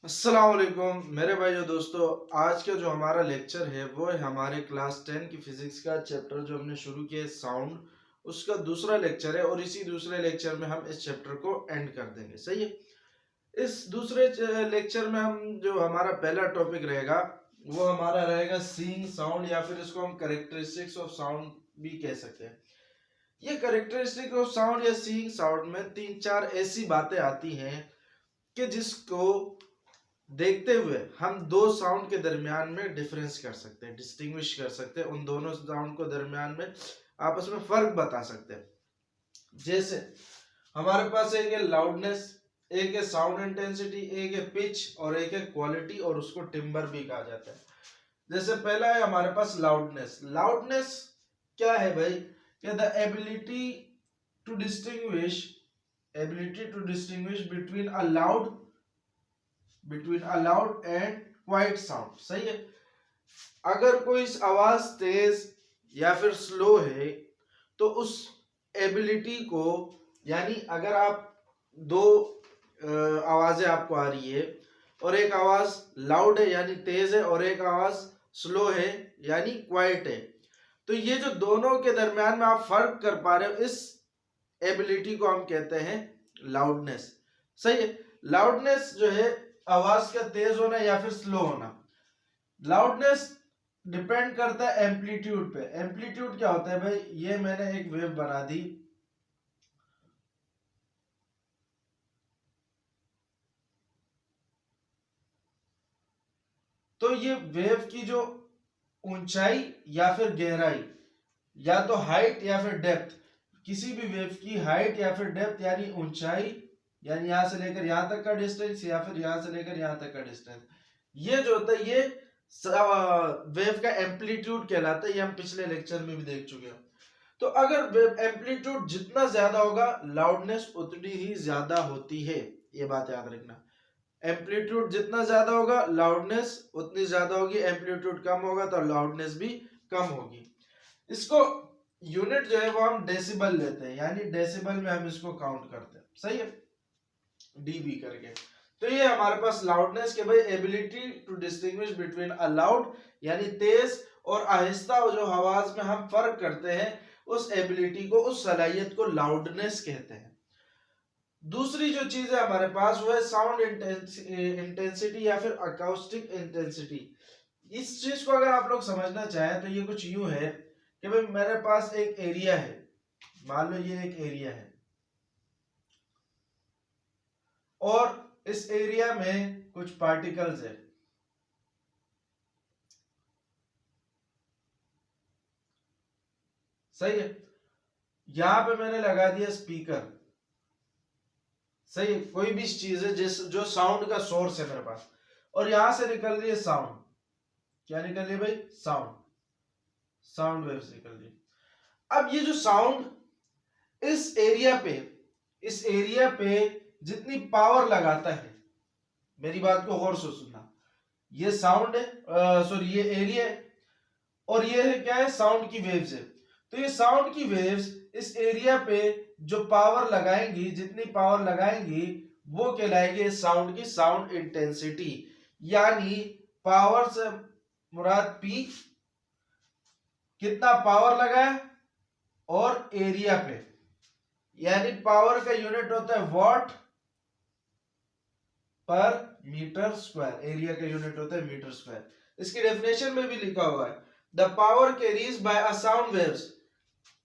अस्सलाम वालेकुम मेरे भाई जो दोस्तों। आज का जो हमारा लेक्चर है वो है हमारे क्लास 10 की फिजिक्स का चैप्टर जो हमने शुरू किया है साउंड, उसका दूसरा लेक्चर है और इसी दूसरे लेक्चर में हम इस चैप्टर को एंड कर देंगे। सही है। इस दूसरे लेक्चर में हम जो हमारा पहला टॉपिक रहेगा वो हमारा रहेगा सीइंग साउंड, या फिर इसको हम कैरेक्टरिस्टिक्स ऑफ साउंड भी कह सकते हैं। ये कैरेक्टरिस्टिक ऑफ साउंड या सीइंग साउंड में तीन चार ऐसी बातें आती हैं कि जिसको देखते हुए हम दो साउंड के दरमियान में डिफरेंस कर सकते हैं, डिस्टिंग्विश कर सकते हैं, उन दोनों साउंड को दरमियान में आपस में फर्क बता सकते हैं। जैसे हमारे पास एक है लाउडनेस, एक है साउंड इंटेंसिटी, एक है पिच और एक है क्वालिटी, और उसको टिम्बर भी कहा जाता है। जैसे पहला है हमारे पास लाउडनेस। लाउडनेस क्या है भाई? कि the ability to distinguish between a loud and quiet sound. सही है। अगर कोई आवाज तेज या फिर स्लो है तो उस एबिलिटी को, यानी अगर आप दो आवाजें आपको आ रही है और एक आवाज लाउड है यानी तेज है और एक आवाज स्लो है यानी क्वाइट है, तो ये जो दोनों के दरमियान में आप फर्क कर पा रहे हो, इस एबिलिटी को हम कहते हैं लाउडनेस। सही है। लाउडनेस जो है आवाज का तेज होना या फिर स्लो होना। लाउडनेस डिपेंड करता है एम्पलीट्यूड पे। एम्पलीट्यूड क्या होता है भाई? ये मैंने एक वेव बना दी, तो ये वेव की जो ऊंचाई या फिर गहराई, या तो हाइट या फिर डेप्थ, किसी भी वेव की हाइट या फिर डेप्थ यानी ऊंचाई, यानी यहां से लेकर यहां तक का डिस्टेंस या फिर यहां से लेकर यहां तक का डिस्टेंस, ये जो होता है ये वेव का एम्पलीट्यूड कहलाता है। ये हम पिछले लेक्चर में भी देख चुके हैं। तो अगर वेव एम्पलीट्यूड जितना ज्यादा होगा लाउडनेस उतनी ही ज्यादा होती है, ये बात याद रखना। एम्पलीट्यूड जितना ज्यादा होगा लाउडनेस उतनी ज्यादा होगी, एम्पलीट्यूड कम होगा तो लाउडनेस भी कम होगी। इसको यूनिट जो है वो हम डेसिबल लेते हैं, यानी डेसिबल में हम इसको काउंट करते हैं। सही है, डीबी करके। तो ये हमारे पास लाउडनेस के भाई ability to distinguish between a loud यानी तेज और आहिस्ता जो आवाज में हम फर्क करते हैं, उस एबिलिटी को, उस सलाहियत को लाउडनेस कहते हैं। दूसरी जो चीज है हमारे पास वो है साउंड इंटेंसिटी या फिर अकाउस्टिक इंटेंसिटी। इस चीज को अगर आप लोग समझना चाहें तो ये कुछ यूं है कि भाई मेरे पास एक एरिया है, मान लो ये एक एरिया है और इस एरिया में कुछ पार्टिकल्स है। सही है। यहां पे मैंने लगा दिया स्पीकर। सही है। कोई भी चीज है जिस जो साउंड का सोर्स है मेरे पास, और यहां से निकल रही है साउंड। क्या निकल रही है भाई? साउंड, साउंड वेव्स निकल रही है। अब ये जो साउंड इस एरिया पे जितनी पावर लगाता है, मेरी बात को गौर से सुनना, ये साउंड है, सॉरी ये एरिया है और ये है क्या है? साउंड की वेव्स है। तो ये साउंड की वेव्स इस एरिया पे जो पावर लगाएंगी, जितनी पावर लगाएंगी वो कहलाएगी साउंड की साउंड इंटेंसिटी। यानी पावर से मुराद पी, कितना पावर लगाए, और एरिया पे, यानी पावर का यूनिट होता है what per metre square, area का यूनिट होता है मीटर स्क्वायर। इसकी डेफिनेशन में भी लिखा हुआ है the power carries by a sound waves,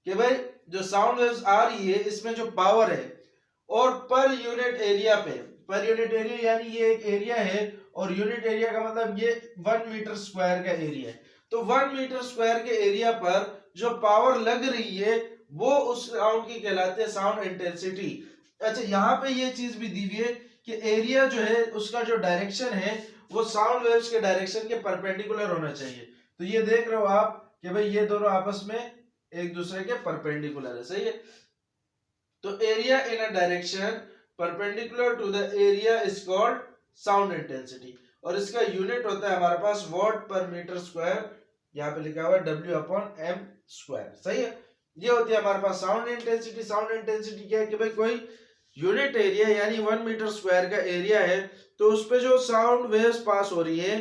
कि भाई जो साउंड वेव्स आ रही है इसमें जो पावर है, और पर यूनिट एरिया पे, पर यूनिट एरिया यानी ये एक एरिया है और यूनिट एरिया का मतलब ये 1 मीटर स्क्वायर का एरिया है। तो 1 मीटर स्क्वायर के एरिया पर जो पावर लग रही है वो उस साउंड की कहलाती है साउंड इंटेंसिटी। अच्छा, यहाँ पे ये चीज भी दी हुई है कि एरिया जो है उसका जो डायरेक्शन है वो साउंड वेव्स के डायरेक्शन के परपेंडिकुलर होना चाहिए। तो ये देख रहे हो आप कि भाई ये दोनों आपस में एक दूसरे के परपेंडिकुलर है। सही है। तो area in a direction perpendicular to the area is called sound intensity, और इसका यूनिट होता है हमारे पास वॉट पर मीटर स्क्वायर, यहाँ पे लिखा हुआ है W/m स्क्वायर। सही है। ये होती है हमारे पास साउंड इंटेंसिटी। साउंड इंटेंसिटी क्या है कि भाई कोई यूनिट एरिया यानी 1 मीटर स्क्वायर का एरिया है, तो उस पे जो साउंड वेव्स पास हो रही है,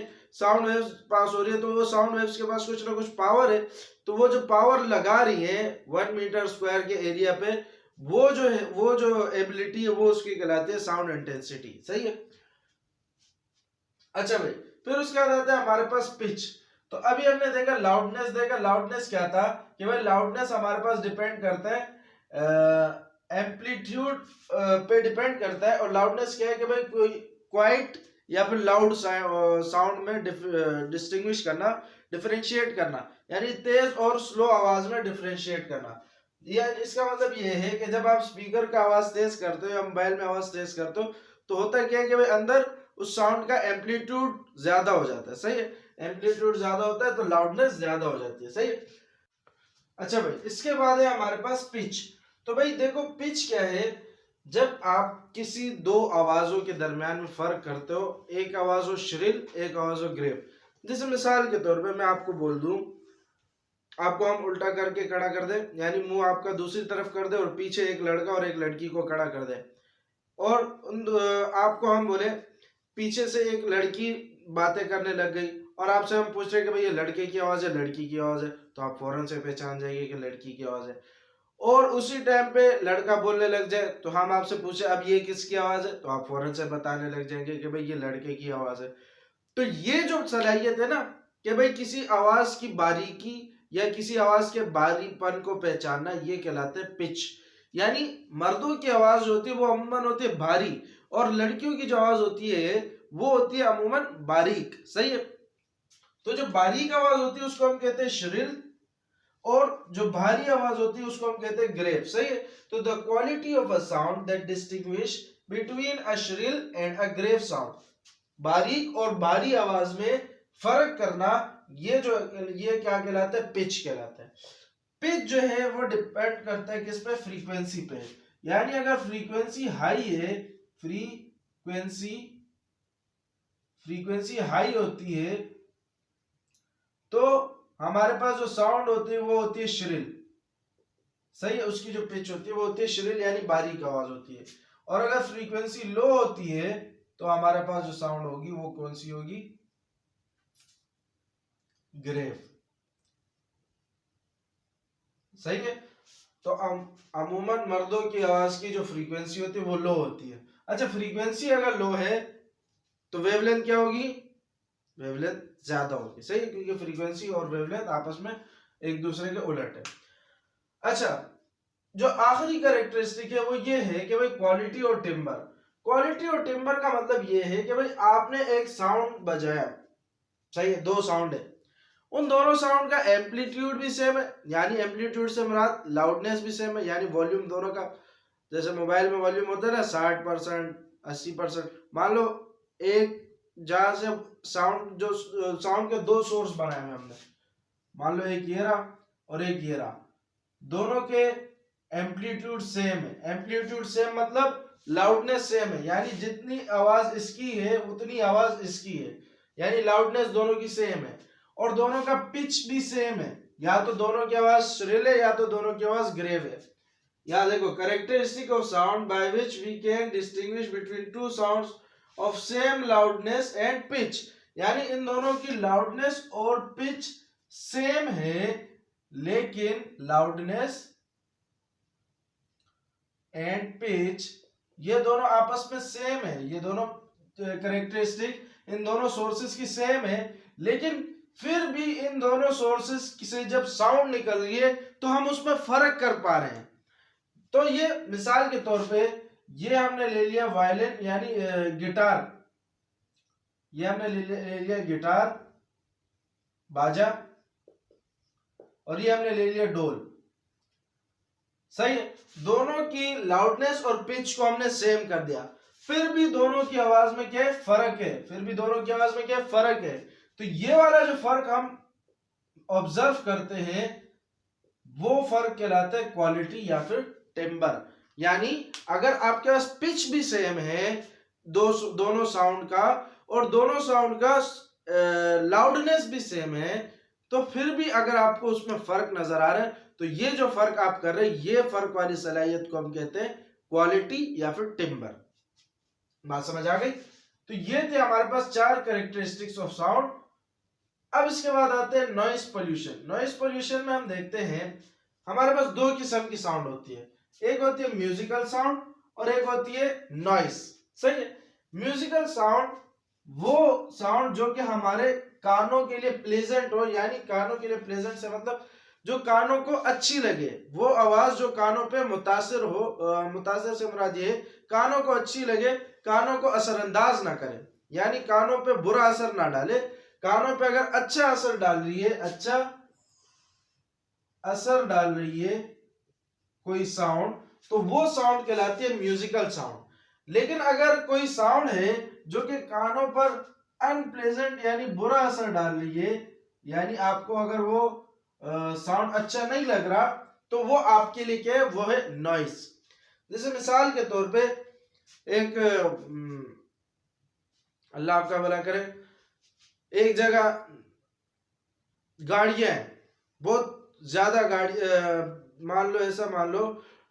तो वो साउंड वेव्स के पास कुछ ना कुछ पावर है, तो वो जो पावर लगा रही है 1 मीटर स्क्वायर के एरिया पे, वो जो एबिलिटी है वो उसकी कहलाती है साउंड इंटेंसिटी। सही है। अच्छा भाई, फिर उसके बाद आता है हमारे पास पिच। तो अभी हमने देखा लाउडनेस क्या था कि भाई लाउडनेस हमारे पास डिपेंड करता है एम्पलीट्यूड पे डिपेंड करता है, और लाउडनेस क्या है कि भाई कोई क्वाइट या फिर लाउड साउंड में डिस्टिंग्विश करना, डिफरेंशिएट करना, यानी तेज और स्लो आवाज में डिफरेंशिएट करना। या इसका मतलब ये है कि जब आप स्पीकर का आवाज तेज करते हो या मोबाइल में आवाज तेज करते हो, तो होता क्या है कि भाई अंदर उस साउंड का एम्पलीट्यूड ज्यादा हो जाता है। सही है। एम्पलीट्यूड ज्यादा होता है तो लाउडनेस ज्यादा हो जाती है। सही है। अच्छा भाई, इसके बाद है हमारे पास पिच। तो भाई देखो, पिच क्या है, जब आप किसी दो आवाजों के दरमियान में फर्क करते हो, एक आवाज हो श्रिल, एक आवाज हो ग्रेव। जैसे मिसाल के तौर पे मैं आपको बोल दूं, आपको हम उल्टा करके खड़ा कर दे, यानी मुंह आपका दूसरी तरफ कर दे और पीछे एक लड़का और एक लड़की को खड़ा कर दे, और आपको हम बोले पीछे से एक लड़की बातें करने लग गई, और आपसे हम पूछ रहे कि भाई ये लड़के की आवाज है लड़की की आवाज है, तो आप फौरन से पहचान जाएंगे कि लड़की की आवाज है। और उसी टाइम पे लड़का बोलने लग जाए तो हम आपसे पूछे अब ये किसकी आवाज है, तो आप फौरन से बताने लग जाएंगे कि भाई ये लड़के की आवाज है। तो ये जो सलाहियत है ना कि भाई किसी आवाज की बारीकी या किसी आवाज के बारीपन को पहचानना, ये कहलाते हैं पिच। यानी मर्दों की आवाज होती है वो अमूमन होती है भारी, और लड़कियों की जो आवाज होती है वो होती है अमूमन बारीक। सही है। तो जो बारीक आवाज होती है उसको हम कहते हैं श्रिल, और जो भारी आवाज होती है उसको हम कहते हैं ग्रेव। सही है। तो the quality of a sound that distinguish between a shrill and a grave sound, बारीक और भारी आवाज में फर्क करना, ये क्या कहलाता है, पिच कहलाता है। पिच जो है वो डिपेंड करता है किस पे, फ्रीक्वेंसी पे। यानी अगर फ्रीक्वेंसी हाई है, फ्रीक्वेंसी हाई होती है, तो हमारे पास जो साउंड होती है वो होती है श्रिल। सही है। उसकी जो पिच होती है वो होती है श्रिल, यानी बारीक आवाज होती है। और अगर फ्रीक्वेंसी लो होती है तो हमारे पास जो साउंड होगी वो कौन सी होगी, ग्रेव। सही है। तो अमूमन मर्दों की आवाज की जो फ्रीक्वेंसी होती है वो लो होती है। अच्छा, फ्रीक्वेंसी अगर लो है तो वेवलेंथ क्या होगी, वेवलेंथ ज्यादा होगी। सही है, क्योंकि फ्रीक्वेंसी और वेवलेंथ आपस में एक दूसरे के उलट है। अच्छा, जो आखिरी कैरेक्टरिस्टिक है वो ये है कि भाई क्वालिटी और टिम्बर। क्वालिटी और टिम्बर का मतलब ये है कि भाई आपने एक साउंड बजाया, सही है, दो साउंड है, उन दोनों साउंड का एम्पलीट्यूड भी सेम है, यानी एम्पलीट्यूड से मुराद लाउडनेस भी सेम है, यानी वॉल्यूम दोनों का, जैसे मोबाइल में वॉल्यूम होता है ना 60%, 80%। मान लो एक जहां से साउंड के दो सोर्स बनाए हैं हमने, मान लो एक ये रहा और एक ये रहा, दोनों के एम्पलीट्यूड सेम है। एम्पलीट्यूड सेम मतलब लाउडनेस सेम है, यानी जितनी आवाज इसकी है उतनी आवाज इसकी है, यानी लाउडनेस दोनों की सेम है। और दोनों का पिच भी सेम है, या तो दोनों की आवाज श्रिल है या तो दोनों की आवाज ग्रेव है। यहां देखो, characteristic of sound by which we can distinguish between two sounds of same loudness and pitch, यानी इन दोनों की लाउडनेस और पिच सेम है, लेकिन लाउडनेस एंड पिच ये दोनों आपस में सेम है, ये दोनों कैरेक्टरिस्टिक इन दोनों सोर्सेस की सेम है, लेकिन फिर भी इन दोनों सोर्सेस से जब साउंड निकल रही है तो हम उसमें फर्क कर पा रहे हैं। तो ये मिसाल के तौर पे ये हमने ले लिया वायलिन यानी गिटार, ये हमने ले लिया गिटार बाजा, और ये हमने ले लिया ढोल। सही है। दोनों की लाउडनेस और पिच को हमने सेम कर दिया, फिर भी दोनों की आवाज में क्या है, फर्क है, फिर भी दोनों की आवाज में क्या है, फर्क है। तो ये वाला जो फर्क हम ऑब्जर्व करते हैं वो फर्क कहलाता है क्वालिटी या फिर टिम्बर। यानी अगर आपके पास पिच भी सेम है दोनों साउंड का, और दोनों साउंड का लाउडनेस भी सेम है, तो फिर भी अगर आपको उसमें फर्क नजर आ रहा है तो ये जो फर्क आप कर रहे हैं, ये फर्क वाली सलाहियत को हम कहते हैं क्वालिटी या फिर टिम्बर। बात समझ आ गई? तो ये थे हमारे पास 4 कैरेक्टरिस्टिक्स ऑफ साउंड। अब इसके बाद आते हैं नॉइस पोल्यूशन। नॉइस पोल्यूशन में हम देखते हैं हमारे पास 2 किस्म की साउंड होती है, एक होती है म्यूजिकल साउंड और एक होती है नॉइस। सही है? म्यूजिकल साउंड वो साउंड जो कि हमारे कानों के लिए प्लेजेंट हो, यानी कानों के लिए प्लेजेंट से मतलब जो कानों को अच्छी लगे, वो आवाज जो कानों पे मुतासिर हो, मुतासिर से मुराद ये कानों को अच्छी लगे, कानों को असरअंदाज ना करे, यानी कानों पे बुरा असर ना डाले। कानों पे अगर अच्छा असर डाल रही है, अच्छा असर डाल रही है कोई साउंड, तो वो साउंड कहलाती है म्यूजिकल साउंड। लेकिन अगर कोई साउंड है जो कि कानों पर अनप्लेजेंट यानी बुरा असर डाल रही है, यानी आपको अगर वो साउंड अच्छा नहीं लग रहा, तो वो आपके लिए क्या है, वो है नॉइस। जैसे मिसाल के तौर पे एक अल्लाह आपका भला करे, एक जगह गाड़ियां हैं, बहुत ज्यादा गाड़ी, मान लो ऐसा मान लो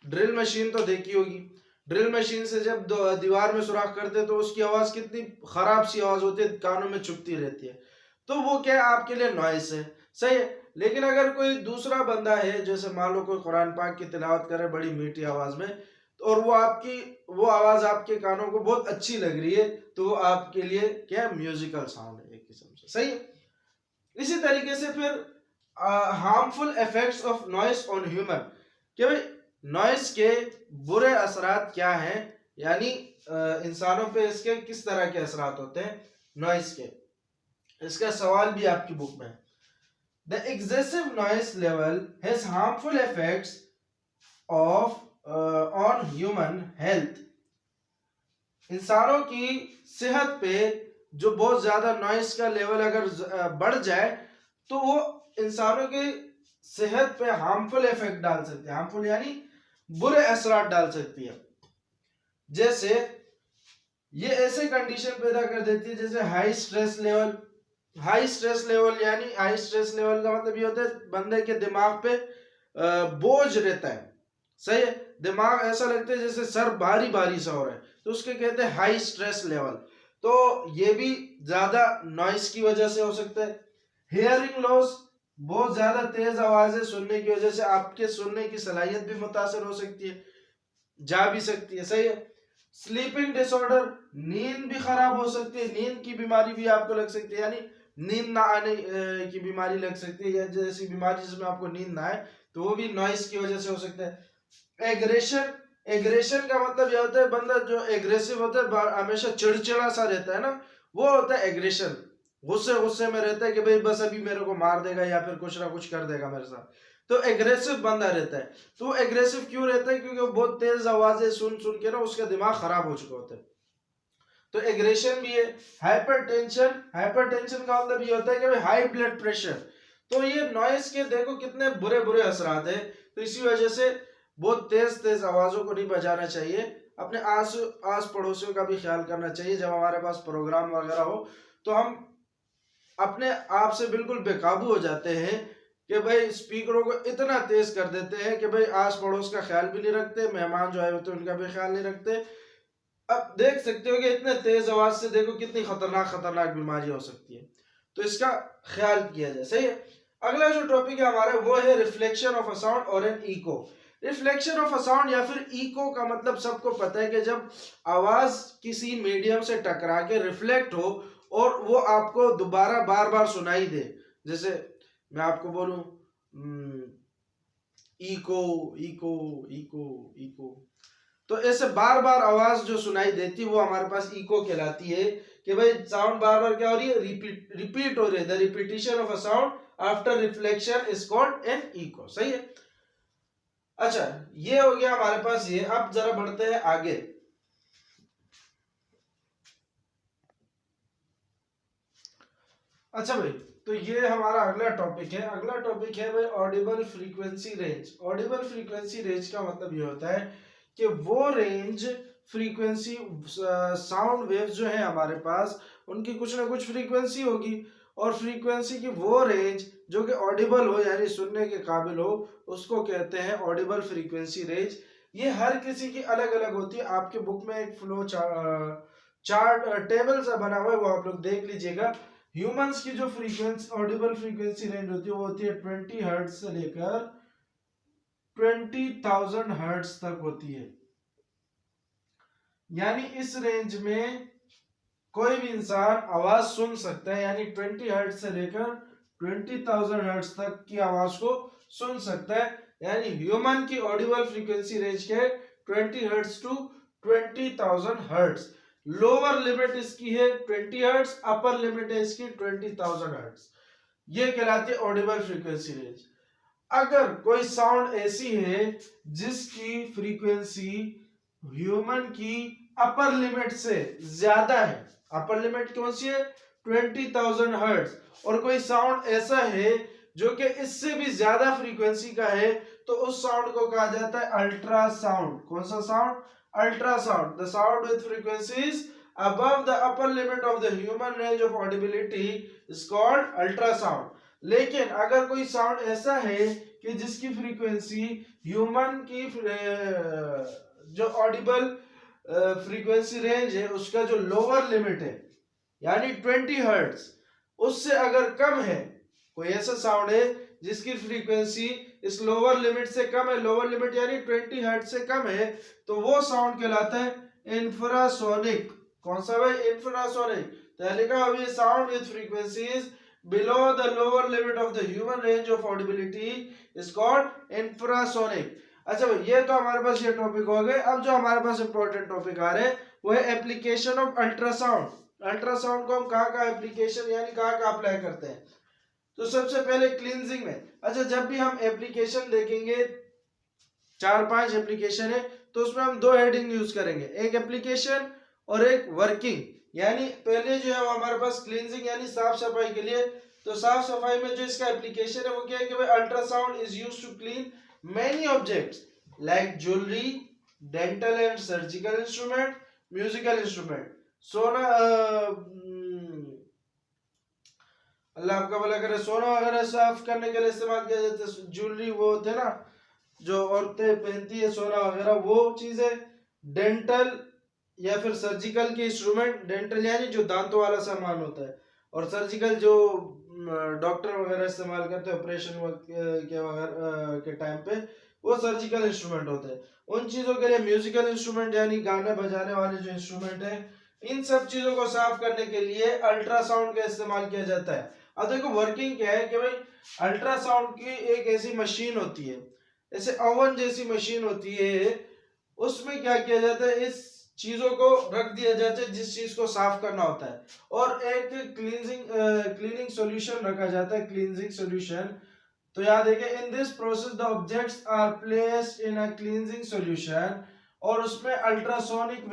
ड्रिल मशीन तो देखी होगी, ड्रिल मशीन से जब दीवार में सुराख करते तो उसकी आवाज कितनी खराब सी आवाज होती है, कानों में चुभती रहती है, तो वो क्या है, आपके लिए नॉइस है। सही है? लेकिन अगर कोई दूसरा बंदा है, जैसे मान लो कोई कुरान पाक की तिलावत करे बड़ी मीठी आवाज में, और वो आवाज आपके कानों को बहुत अच्छी लग रही है, तो वो आपके लिए क्या, म्यूजिकल साउंड है एक किस्म से। सही है? इसी तरीके से फिर harmful effects of noise on human, कि भाई नॉइस के बुरे असरात क्या हैं, यानी इंसानों पे इसके किस तरह के असरात होते हैं नॉइस के। इसका सवाल भी आपकी बुक में है। The excessive noise level has harmful effects of on human health. इंसानों की सेहत पे जो बहुत ज्यादा नॉइस का लेवल अगर बढ़ जाए, तो वो इंसानों की सेहत पे हार्मफुल इफेक्ट डाल सकती है। हार्मफुल यानी बुरे असरात डाल सकती है। जैसे ये ऐसे कंडीशन पैदा कर देती है जैसे high stress level. High stress level यानी हाई स्ट्रेस लेवल का मतलब ये होता है बंदे के दिमाग पे बोझ रहता है। सही है? दिमाग ऐसा लगता है जैसे सर भारी भारी सा हो रहा है, तो उसके कहते हैं हाई स्ट्रेस लेवल। तो ये भी ज्यादा नॉइस की वजह से हो सकता है। हियरिंग लॉस, बहुत ज्यादा तेज आवाजें सुनने की वजह से आपके सुनने की सलाहियत भी मुतासर हो सकती है, जा भी सकती है। सही है? स्लीपिंग डिसऑर्डर, नींद भी खराब हो सकती है, नींद की बीमारी भी आपको लग सकती है, यानी नींद ना आने की बीमारी लग सकती है, या जैसी बीमारी जिसमें आपको नींद ना आए, तो वो भी नॉइस की वजह से हो सकता है। एग्रेशन, एग्रेशन का मतलब यह होता है बंदा जो एग्रेसिव होता है, हमेशा चिड़चिड़ा सा रहता है ना, वो होता है एग्रेशन। गुस्से गुस्से में रहता है कि भाई बस अभी मेरे को मार देगा या फिर कुछ ना कुछ कर देगा मेरे साथ, तो एग्रेसिव बंदा रहता है। तो एग्रेसिव क्यों रहता है? क्योंकि वो बहुत तेज आवाजें सुन सुन के ना उसका दिमाग खराब हो चुका होता है, तो एग्रेशन भी है। हाइपरटेंशन, हाइपरटेंशन का मतलब ये होता है कि भाई हाई ब्लड प्रेशर। तो ये नॉइस के देखो कितने बुरे बुरे असरात है। तो इसी वजह से बहुत तेज तेज आवाजों को नहीं बजाना चाहिए। अपने आस पड़ोसियों का भी ख्याल करना चाहिए। जब हमारे पास प्रोग्राम वगैरह हो तो हम अपने आप से बिल्कुल बेकाबू हो जाते हैं कि भाई स्पीकरों को इतना तेज कर देते हैं कि भाई आस पड़ोस का ख्याल भी नहीं रखते, मेहमान जो आए होते हैं उनका भी ख्याल नहीं रखते। अब देख सकते हो कि इतने तेज आवाज से देखो कितनी खतरनाक खतरनाक बीमारी हो सकती है, तो इसका ख्याल किया जाए। सही है? अगला जो टॉपिक है हमारा वो है रिफ्लेक्शन ऑफ अ साउंड और an echo. Reflection of a sound या फिर इको का मतलब सबको पता है कि जब आवाज किसी मीडियम से टकरा के रिफ्लेक्ट हो और वो आपको दोबारा बार बार सुनाई दे। जैसे मैं आपको बोलूं इको इको इको इको, तो ऐसे बार बार आवाज जो सुनाई देती है वो हमारे पास इको कहलाती है। कि भाई साउंड बार बार क्या हो रही है, रिपीट हो रही है। The repetition of a sound after reflection is called an echo. सही है? अच्छा, ये हो गया हमारे पास ये। अब जरा बढ़ते हैं आगे। अच्छा भाई, तो ये हमारा अगला टॉपिक है। अगला टॉपिक है भाई Audible frequency range. Audible frequency range का मतलब ये होता है कि वो रेंज फ्रीक्वेंसी, साउंड वेव्स जो है हमारे पास उनकी कुछ ना कुछ फ्रीक्वेंसी होगी, और फ्रीक्वेंसी की वो रेंज जो कि ऑडिबल हो यानी सुनने के काबिल हो उसको कहते हैं ऑडिबल फ्रीक्वेंसी रेंज। ये हर किसी की अलग अलग होती है। आपके बुक में एक फ्लो चार्ट टेबल सा बना हुआ है, वो आप लोग देख लीजिएगा। ह्यूमंस की जो फ्रीक्वेंसी ऑडिबल फ्रीक्वेंसी रेंज होती है वो होती है 20 हर्ट्ज से लेकर 20,000 हर्ट्ज तक होती है। यानी इस रेंज में कोई भी इंसान आवाज सुन सकता है, यानी 20 हर्ट्ज से लेकर 20,000 हर्ट्ज तक की आवाज को सुन सकता है। यानी ह्यूमन की ऑडिबल फ्रीक्वेंसी रेंज के 20 hertz to 20,000 hertz. Lower limit इसकी है 20 हर्ट्ज, अपर लिमिट है इसकी 20,000 हर्ट्ज। ये कहलाती है ऑडिबल फ्रीक्वेंसी रेंज। अगर कोई साउंड ऐसी है जिसकी फ्रीक्वेंसी ह्यूमन की अपर लिमिट से ज्यादा है, अपर लिमिट कौन सी है 20,000 हर्ट्ज, और कोई साउंड ऐसा है जो कि इससे भी ज्यादा फ्रीक्वेंसी का है, तो उस साउंड को कहा जाता है अल्ट्रासाउंड। कौन सा sound? Ultrasound. The sound with frequencies above the upper limit of the human range of audibility is called ultrasound। लेकिन अगर कोई साउंड ऐसा है कि जिसकी फ्रीक्वेंसी ह्यूमन की जो ऑडिबल फ्रीक्वेंसी रेंज है उसका जो लोअर लिमिट है यानी 20 हर्ट्ज, उससे अगर कम है, कोई ऐसा साउंड है जिसकी फ्रीक्वेंसी इस लोअर लिमिट से कम है, लोअर लिमिट यानी 20 हर्ट्ज से कम है, तो वो साउंड कहलाता है इंफ्रासोनिक। कौन सा भाई? इंफ्रासोनिक। तो लिखा हुआ है sound with frequencies below the lower limit of the human range of audibility is called infrasonic। अच्छा भाई, ये तो हमारे पास ये टॉपिक हो गए। अब जो हमारे पास इंपॉर्टेंट टॉपिक आ रहे हैं वो है एप्लीकेशन ऑफ अल्ट्रासाउंड। अल्ट्रासाउंड को हम कहाँ एप्लीकेशन यानी कहाँ अप्लाई करते हैं? तो सबसे पहले क्लींजिंग में। अच्छा, जब भी हम एप्लीकेशन देखेंगे, 4-5 एप्लीकेशन है, तो उसमें हम दो हेडिंग यूज करेंगे, एक एप्लीकेशन और एक वर्किंग। यानी पहले जो है वो हमारे पास क्लींजिंग यानी साफ सफाई के लिए। तो साफ सफाई में जो इसका एप्लीकेशन है वो क्या है कि भाई ultrasound is used to clean many objects like jewellery, dental and surgical instrument, musical instrument. सोना अल्लाह आपका भला करे, सोना वगैरह साफ करने के लिए इस्तेमाल किया जाता है। ज्वेलरी वो होते हैं ना जो औरतें पहनती है, सोना वगैरह, वो चीजें। डेंटल या फिर सर्जिकल के इंस्ट्रूमेंट, डेंटल यानी जो दांतों वाला सामान होता है, और सर्जिकल जो डॉक्टर वगैरह इस्तेमाल करते हैं ऑपरेशन के वगैरह के टाइम पे, वो सर्जिकल इंस्ट्रूमेंट होते हैं। उन चीजों के लिए म्यूजिकल इंस्ट्रूमेंट यानी गाने बजाने वाले जो इंस्ट्रूमेंट है, इन सब चीजों को साफ करने के लिए अल्ट्रासाउंड का इस्तेमाल किया जाता है। अब देखो वर्किंग क्या है कि भाई अल्ट्रासाउंड की एक ऐसी मशीन होती है, ऐसे ओवन जैसी मशीन होती है, उसमें क्या किया जाता है, इस चीजों को रख दिया जाता है जिस चीज को साफ करना होता है, और एक क्लीनिंग सॉल्यूशन रखा जाता है, क्लींजिंग सॉल्यूशन। तो याद है कि in this process the objects are placed in a cleansing solution, और उसमें अल्ट्रासोनिक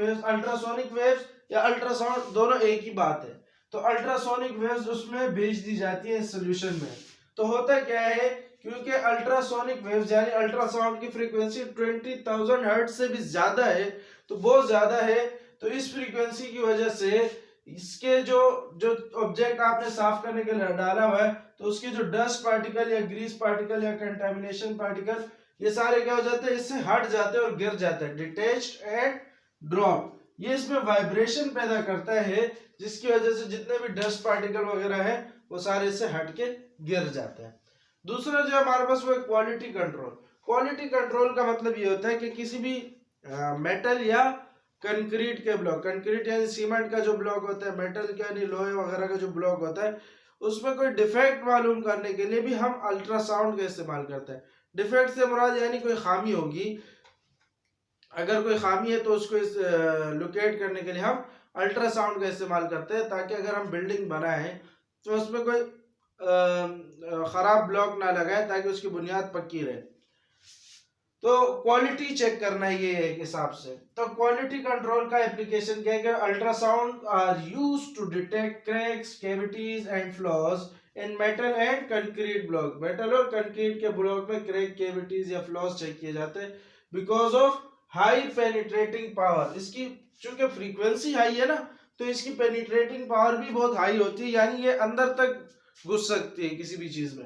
वेव्स या अल्ट्रासाउंड दोनों एक ही बात है। तो अल्ट्रासोनिक वेव्स उसमें भेज दी जाती है इस सॉल्यूशन में। तो होता क्या है, क्योंकि अल्ट्रासोनिक वेव्स यानी अल्ट्रासाउंड की फ्रीक्वेंसी 20,000 हर्ट्ज से भी ज्यादा है, तो बहुत ज्यादा है, तो इस फ्रीक्वेंसी की वजह से इसके जो ऑब्जेक्ट आपने साफ करने के लिए डाला हुआ है, तो उसके जो डस्ट पार्टिकल या ग्रीस पार्टिकल या कंटामिनेशन पार्टिकल, ये सारे क्या हो जाते हैं, इससे हट जाते हैं और गिर जाते हैं, डिटैच्ड एंड ड्रॉप। ये इसमें वाइब्रेशन पैदा करता है, जिसकी वजह से जितने भी डस्ट पार्टिकल वगैरह है वो सारे इससे हट के गिर जाते हैं। दूसरा जो हमारे पास वो है क्वालिटी कंट्रोल। क्वालिटी कंट्रोल का मतलब ये होता है कि किसी भी मेटल या कंक्रीट के ब्लॉक, कंक्रीट यानी सीमेंट का जो ब्लॉक होता है, मेटल का यानी लोहे वगैरह का जो ब्लॉक होता है, उसमें कोई डिफेक्ट मालूम करने के लिए भी हम अल्ट्रासाउंड का इस्तेमाल करते हैं। डिफेक्ट से मुराद यानी कोई खामी होगी, अगर कोई खामी है तो उसको लोकेट करने के लिए हम अल्ट्रासाउंड का इस्तेमाल करते हैं, ताकि अगर हम बिल्डिंग बनाएं तो उसमें कोई खराब ब्लॉक ना लगाए, ताकि उसकी बुनियाद पक्की रहे। तो क्वालिटी चेक करना ये है एक हिसाब से। तो क्वालिटी कंट्रोल का एप्लीकेशन क्या है? Ultrasound are used to detect cracks, cavities and flaws in metal and concrete block. Metal और कंक्रीट के ब्लॉक में क्रैक, कैविटीज या फ्लॉज चेक किए जाते हैं because of high penetrating power. इसकी चूंकि फ्रीक्वेंसी हाई है ना, तो इसकी पेनिट्रेटिंग पावर भी बहुत हाई होती है, यानी ये अंदर तक घुस सकती है किसी भी चीज में।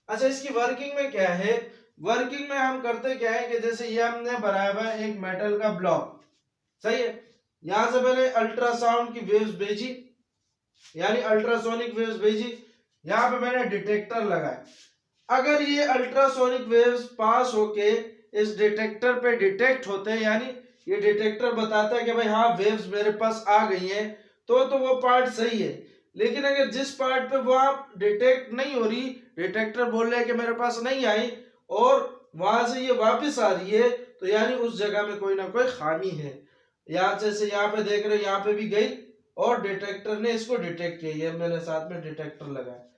अच्छा, इसकी वर्किंग में क्या है? वर्किंग में हम करते क्या है कि जैसे ये हमने बनाया हुआ है एक मेटल का ब्लॉक, सही है। यहां से मैंने अल्ट्रासाउंड की वेव्स भेजी, यानी अल्ट्रासोनिक वेव्स भेजी, यहां पे मैंने डिटेक्टर लगाया। अगर ये अल्ट्रासोनिक वेव्स पास होके इस डिटेक्टर पे डिटेक्ट होते हैं, यानी ये डिटेक्टर बताता है कि भाई हाँ वेव्स मेरे पास आ गई हैं, तो वो पार्ट सही है। लेकिन अगर जिस पार्ट पे वो आप डिटेक्ट नहीं हो रही, डिटेक्टर बोल रहे हैं कि मेरे पास नहीं आई और वहां से ये वापस आ रही है, तो यानी उस जगह में कोई ना कोई खामी है। यहाँ जैसे यहाँ पे देख रहे हो, यहाँ पे भी गई और डिटेक्टर ने इसको डिटेक्ट किया, ये मैंने साथ में डिटेक्टर लगाया।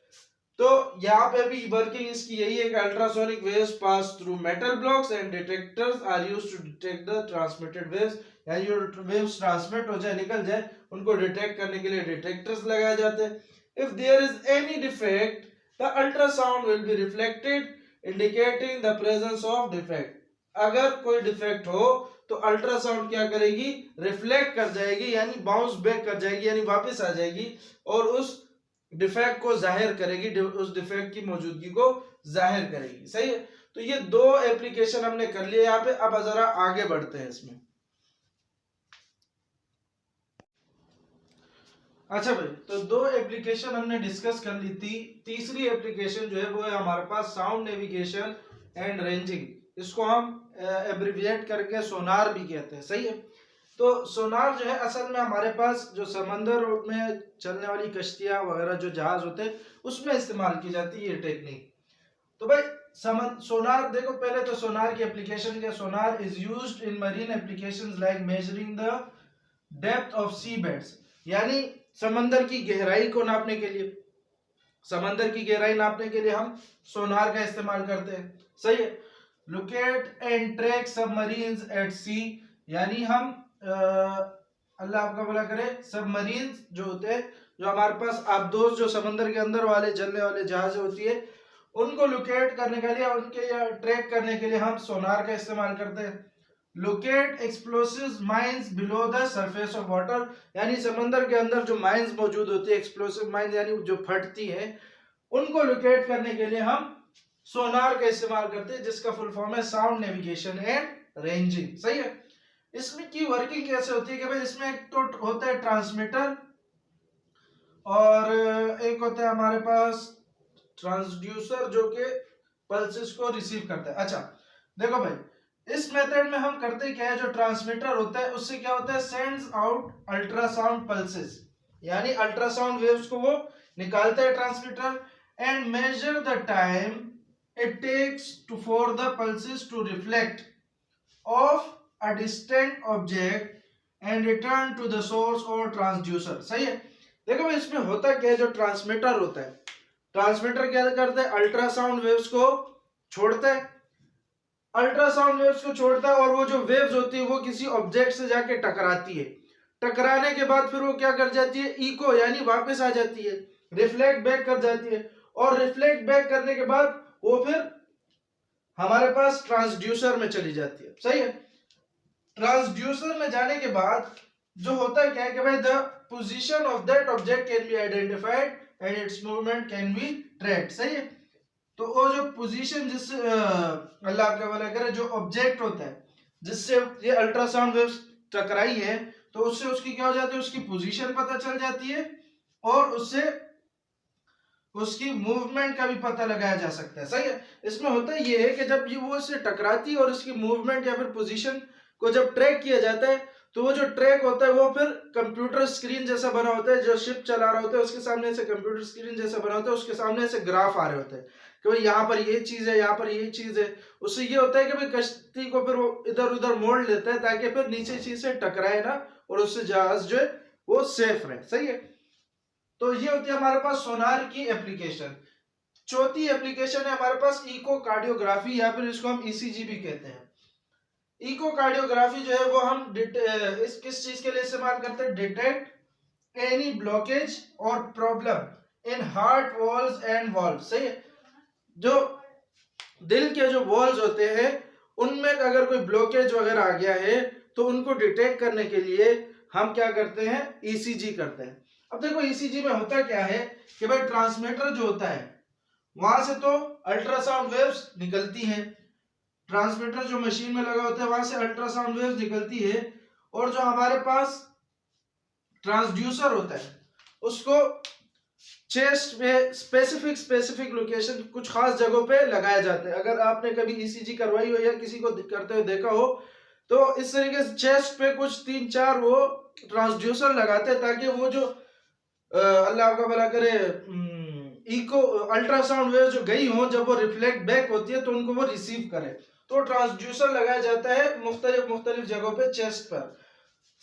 तो यहाँ पे भी वर्किंग इसकी यही है कि ultrasonic waves pass through metal blocks and detectors are used to detect the transmitted waves, यानी जो वेव्स ट्रांसमिट हो जाए, निकल जाए, उनको डिटेक्ट करने के लिए डिटेक्टर्स लगाए जाते हैं। If there is any defect the ultrasound will be reflected indicating the presence of defect. अगर कोई डिफेक्ट हो तो अल्ट्रासाउंड क्या करेगी, रिफ्लेक्ट कर जाएगी, यानी बाउंस बैक कर जाएगी, यानी वापस आ जाएगी और उस डिफेक्ट को जाहिर करेगी, उस डिफेक्ट की मौजूदगी को जाहिर करेगी, सही है। तो ये दो एप्लीकेशन हमने कर लिए यहाँ पे। अब जरा आगे बढ़ते हैं इसमें। अच्छा भाई, तो दो एप्लीकेशन हमने डिस्कस कर ली थी। तीसरी एप्लीकेशन जो है वो है हमारे पास साउंड नेविगेशन एंड रेंजिंग, इसको हम एब्रिविएट करके सोनार भी कहते हैं, सही है। तो सोनार जो है असल में हमारे पास जो समंदर में चलने वाली कश्तियां वगैरह जो जहाज होते हैं उसमें इस्तेमाल की जाती है ये टेक्निक। तो भाई सोनार देखो, पहले तो सोनार की एप्लीकेशन क्या, sonar is used in marine applications like measuring the depth of sea beds, यानी समंदर की गहराई को नापने के लिए, समंदर की गहराई नापने के लिए हम सोनार का इस्तेमाल करते हैं, सही है। Locate and track submarines at sea, यानी हम अल्लाह आपका भला करे, सबमरीन्स जो होते हैं, जो हमारे पास आबदोज जो समंदर के अंदर वाले चलने वाले जहाज होती है, उनको लोकेट करने के लिए, उनके या ट्रैक करने के लिए हम सोनार का इस्तेमाल करते हैं। Locate explosive mines below the surface of water, यानी समंदर के अंदर जो माइंस मौजूद होती है, एक्सप्लोसिव माइंस यानी जो फटती है, उनको लोकेट करने के लिए हम सोनार का इस्तेमाल करते हैं, जिसका फुल फॉर्म है साउंड नेविगेशन एंड रेंजिंग, सही है। इसमें की वर्किंग कैसे होती है कि भाई इसमें एक तो होता है ट्रांसमीटर और एक होता है हमारे पास ट्रांसड्यूसर जो कि पल्सेस को रिसीव करता है। अच्छा देखो भाई, इस मेथड में हम करते क्या है, जो ट्रांसमीटर होता है उससे क्या होता है, सेंड्स आउट अल्ट्रासाउंड पल्सेस, यानी अल्ट्रासाउंड वेव्स को वो निकालता है transmitter, and measure the time it takes to for the pulses to reflect off a distant object and return to the source or transducer, सही है। देखो भाई इसमें होता क्या है, जो ट्रांसमीटर होता है, ट्रांसमीटर क्या करता है, अल्ट्रासाउंड वेव्स को छोड़ता है, अल्ट्रासाउंड वेव्स को छोड़ता है और वो जो वेव्स होती है वो किसी ऑब्जेक्ट से जाके टकराती है, टकराने के बाद फिर वो क्या कर जाती है, इको यानी वापस आ जाती है, रिफ्लेक्ट बैक कर जाती है, और रिफ्लेक्ट बैक करने के बाद वो फिर हमारे पास ट्रांसड्यूसर में चली जाती है, सही है। ट्रांसड्यूसर में जाने के बाद जो होता है क्या है कि भाई the position of that object can be identified and it's movement can be tracked, सही है। तो वो जो पोजीशन जिससे अल्लाह आपका भला करे, जो ऑब्जेक्ट होता है जिससे ये अल्ट्रासाउंड वेव्स टकराई है, तो उससे उसकी क्या हो जाती है, उसकी पोजीशन पता चल जाती है और उससे उसकी मूवमेंट का भी पता लगाया जा सकता है, सही है। इसमें होता ये है कि जब ये वो इससे टकराती है और इसकी मूवमेंट या फिर पोजीशन को जब ट्रैक किया जाता है, तो वो जो ट्रैक होता है वो फिर कंप्यूटर स्क्रीन जैसा बना होता है, जो शिप चला रहा होता है उसके सामने से कंप्यूटर स्क्रीन जैसा बना होता है, उसके सामने से ग्राफ आ रहे होते हैं कि भाई यहाँ पर ये चीज है, यहाँ पर ये चीज है। उससे ये होता है कि भाई कश्ती को फिर वो इधर उधर मोड़ लेता है ताकि फिर नीचे चीज से टकराए ना और उससे जहाज जो है वो सेफ रहे, सही है। तो ये होती है हमारे पास सोनार की एप्लीकेशन। चौथी एप्लीकेशन है हमारे पास इकोकार्डियोग्राफी, या फिर इसको हम ईसीजी भी कहते हैं। इकोकार्डियोग्राफी जो है वो हम इस किस चीज के लिए इस्तेमाल करते हैं, डिटेक्ट एनी ब्लॉकेज और problem in heart walls and valve, सही है। जो दिल के जो वॉल्स होते हैं उनमें अगर कोई ब्लॉकेज वगैरह आ गया है तो उनको डिटेक्ट करने के लिए हम क्या करते हैं, ईसीजी करते हैं। अब देखो ईसीजी में होता क्या है कि भाई ट्रांसमीटर जो होता है वहां से तो अल्ट्रासाउंड वेव्स निकलती हैं, ट्रांसमीटर जो मशीन में लगा होता है वहां से अल्ट्रासाउंड वेव्स निकलती है, और जो हमारे पास ट्रांसड्यूसर होता है उसको चेस्ट में स्पेसिफिक लोकेशन कुछ खास जगहों पे लगाया जाता है। अगर आपने कभी ईसीजी करवाई हो या किसी को करते हुए देखा हो तो इस तरीके से चेस्ट पे कुछ 3-4 वो ट्रांसड्यूसर लगाते हैं ताकि वो जो अल्लाह आपका भला करे इको अल्ट्रासाउंड वेव जो गई हो जब वो रिफ्लेक्ट बैक होती है तो उनको वो रिसीव करे। तो ट्रांसड्यूसर लगाया जाता है मुख्तलिफ जगहों पे चेस्ट पर,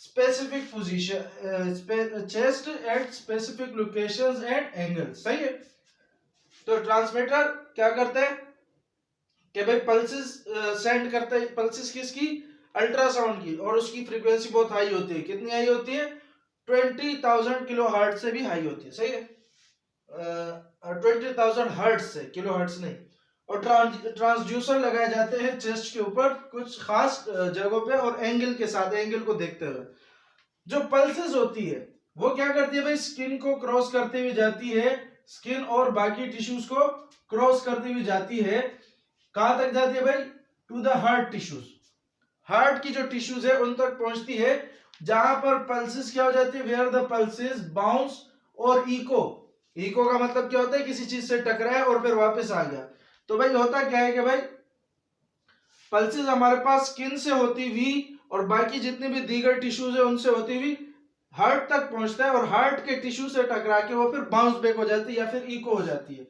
specific position chest at specific locations and angles. सही है। तो ट्रांसमीटर क्या करता है कि भाई पल्सेस सेंड करता है। पल्सेस किसकी? अल्ट्रासाउंड की, और उसकी फ्रीक्वेंसी बहुत हाई होती है। कितनी हाई होती है? 20,000 किलो हर्ट्ज से भी हाई होती है। सही है। 20,000 हर्ट्ज से, किलो हर्ट्ज नहीं। और ट्रांसड्यूसर लगाए जाते हैं चेस्ट के ऊपर कुछ खास जगहों पे और एंगल के साथ, एंगल को देखते हुए। जो पल्सेस होती है वो क्या करती है भाई? स्किन को क्रॉस करते हुए जाती है, स्किन और बाकी टिश्यूज को क्रॉस करती हुई जाती है। कहां तक जाती है भाई? To the heart tissues. Heart की जो टिश्यूज है उन तक पहुंचती है, जहां पर पल्सेस क्या हो जाती है? वेयर द पल्सेस बाउंस और इको। इको का मतलब क्या होता है? किसी चीज से टकराया और फिर वापस आ गया। तो भाई होता क्या है कि भाई पल्सेस हमारे पास स्किन से होती हुई और बाकी जितने भी दीगर टिश्यूज है उनसे होती हुई हार्ट तक पहुंचता है, और हार्ट के टिश्यू से टकरा के वो फिर बाउंस बैक हो जाती है या फिर इको हो जाती है।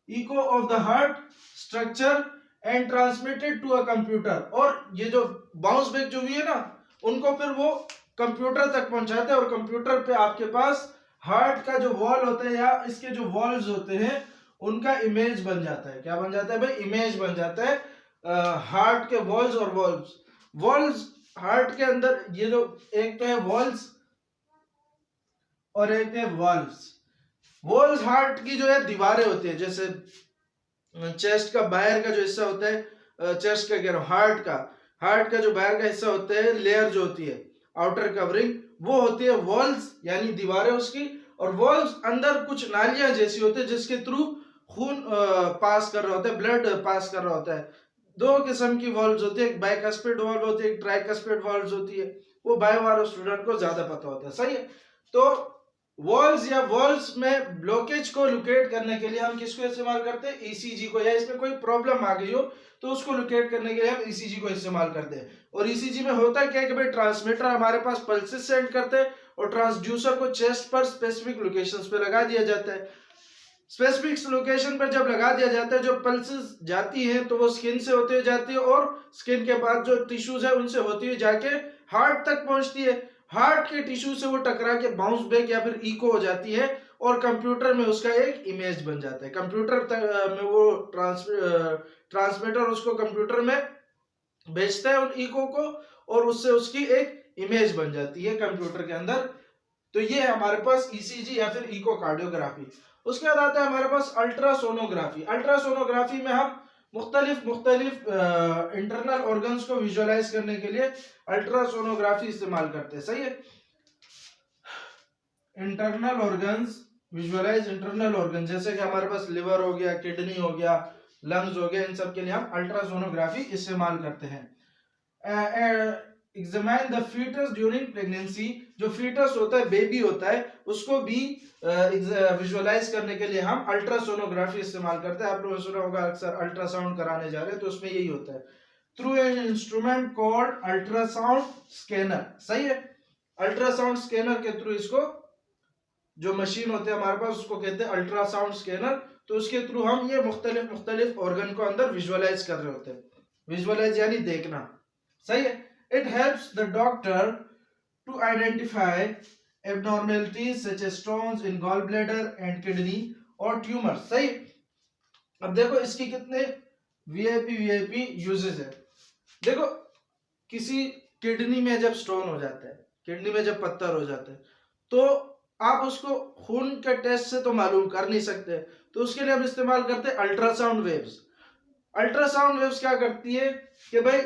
Echo of the heart structure and transmitted to a computer. और ये जो बाउंस बैक जो हुई है ना, उनको फिर वो कंप्यूटर तक पहुंचाते हैं, और कंप्यूटर पे आपके पास हार्ट का जो वॉल होता है या इसके जो वॉल्व्स होते हैं उनका इमेज बन जाता है। क्या बन जाता है भाई? इमेज बन जाता है हार्ट के वॉल्स और वॉल्व्स हार्ट के अंदर। ये जो एक तो है वॉल्स और एक है वॉल्व्स। वॉल्स हार्ट की जो है दीवारें होती है, जैसे चेस्ट का बाहर का जो हिस्सा होता है, चेस्ट का कह रहा हूं, हार्ट का जो बाहर का हिस्सा होता है, लेयर जो होती है आउटर कवरिंग, वो होती है वॉल्स यानी दीवारें उसकी। और वॉल्स अंदर कुछ नालियां जैसी होती है जिसके थ्रू खून पास कर रहा होता है, ब्लड पास कर रहा होता है। दो किस्म की वॉल्व्स होती है, एक बाइकस्पिड वॉल्व होती है, एक ट्राइकस्पिड वॉल्व्स होती है। वो बायो वाले स्टूडेंट को ज्यादा पता होता है। सही है। तो वॉल्व्स या वॉल्व्स में ब्लॉकेज को लोकेट करने के लिए हम किसको इस्तेमाल करते हैं? ईसीजी को। या इसमें कोई प्रॉब्लम आ गई हो तो उसको लोकेट करने के लिए हम ईसीजी को इस्तेमाल करते हैं। और ईसीजी में होता क्या है कि भाई ट्रांसमीटर हमारे पास पल्सेस सेंड करते हैं और ट्रांसड्यूसर को चेस्ट पर स्पेसिफिक लोकेशंस पे लगा दिया जाता है। स्पेसिफिक लोकेशन पर जब लगा दिया जाता है, जो पल्सेस जाती हैं तो वो स्किन से होते हुए जाती है, और स्किन के बाद जो टिश्यूज है उनसे होती हुई जाके हार्ट तक पहुंचती है। हार्ट के टिश्यू से वो टकरा के बाउंस बैक या फिर इको हो जाती है, और कंप्यूटर में उसका एक इमेज बन जाता है। कंप्यूटर में वो ट्रांसमीटर उसको कंप्यूटर में भेजता है उन इको को, और उससे उसकी एक इमेज बन जाती है कंप्यूटर के अंदर। तो ये है हमारे पास ईसीजी या फिर इकोकार्डियोग्राफी। उसके बाद आता है हमारे पास अल्ट्रासोनोग्राफी। अल्ट्रासोनोग्राफी में हम मुख्तलिफ इंटरनल ऑर्गन्स को विजुअलाइज करने के लिए अल्ट्रासोनोग्राफी इस्तेमाल करते हैं। सही है। Internal organs, visualize internal organ, जैसे कि हमारे पास लिवर हो गया, किडनी हो गया, लंग्स हो गया, इन सब के लिए हम अल्ट्रासोनोग्राफी इस्तेमाल करते हैं। Examine the foetus during pregnancy. जो फीटस होता है, बेबी होता है, उसको भी विजुअलाइज करने के लिए हम अल्ट्रासोनोग्राफी इस्तेमाल करते हैं। आप लोगों ने सुना होगा अक्सर अल्ट्रासाउंड कराने जा रहे हैं तो उसमें यही होता है, through an instrument called ultrasound scanner. सही है। अल्ट्रासाउंड स्कैनर के थ्रू इसको, जो मशीन होते हैं हमारे पास उसको कहते हैं अल्ट्रासाउंड स्कैनर। तो उसके थ्रू हम ये मुख्तलिफ ऑर्गन को अंदर विजुअलाइज कर रहे होते हैं। विजुअलाइज यानी देखना। सही है। It helps the doctor to identify abnormalities such as stones in gallbladder and kidney or tumors. सही। अब देखो इसकी कितने वीआईपी यूजेस है। देखो किसी किडनी में जब स्टोन हो जाता है, किडनी में जब पत्थर हो जाता है, तो आप उसको खून के टेस्ट से तो मालूम कर नहीं सकते, तो उसके लिए हम इस्तेमाल करते हैं अल्ट्रासाउंड वेव्स। अल्ट्रासाउंड वेव्स क्या करती है कि भाई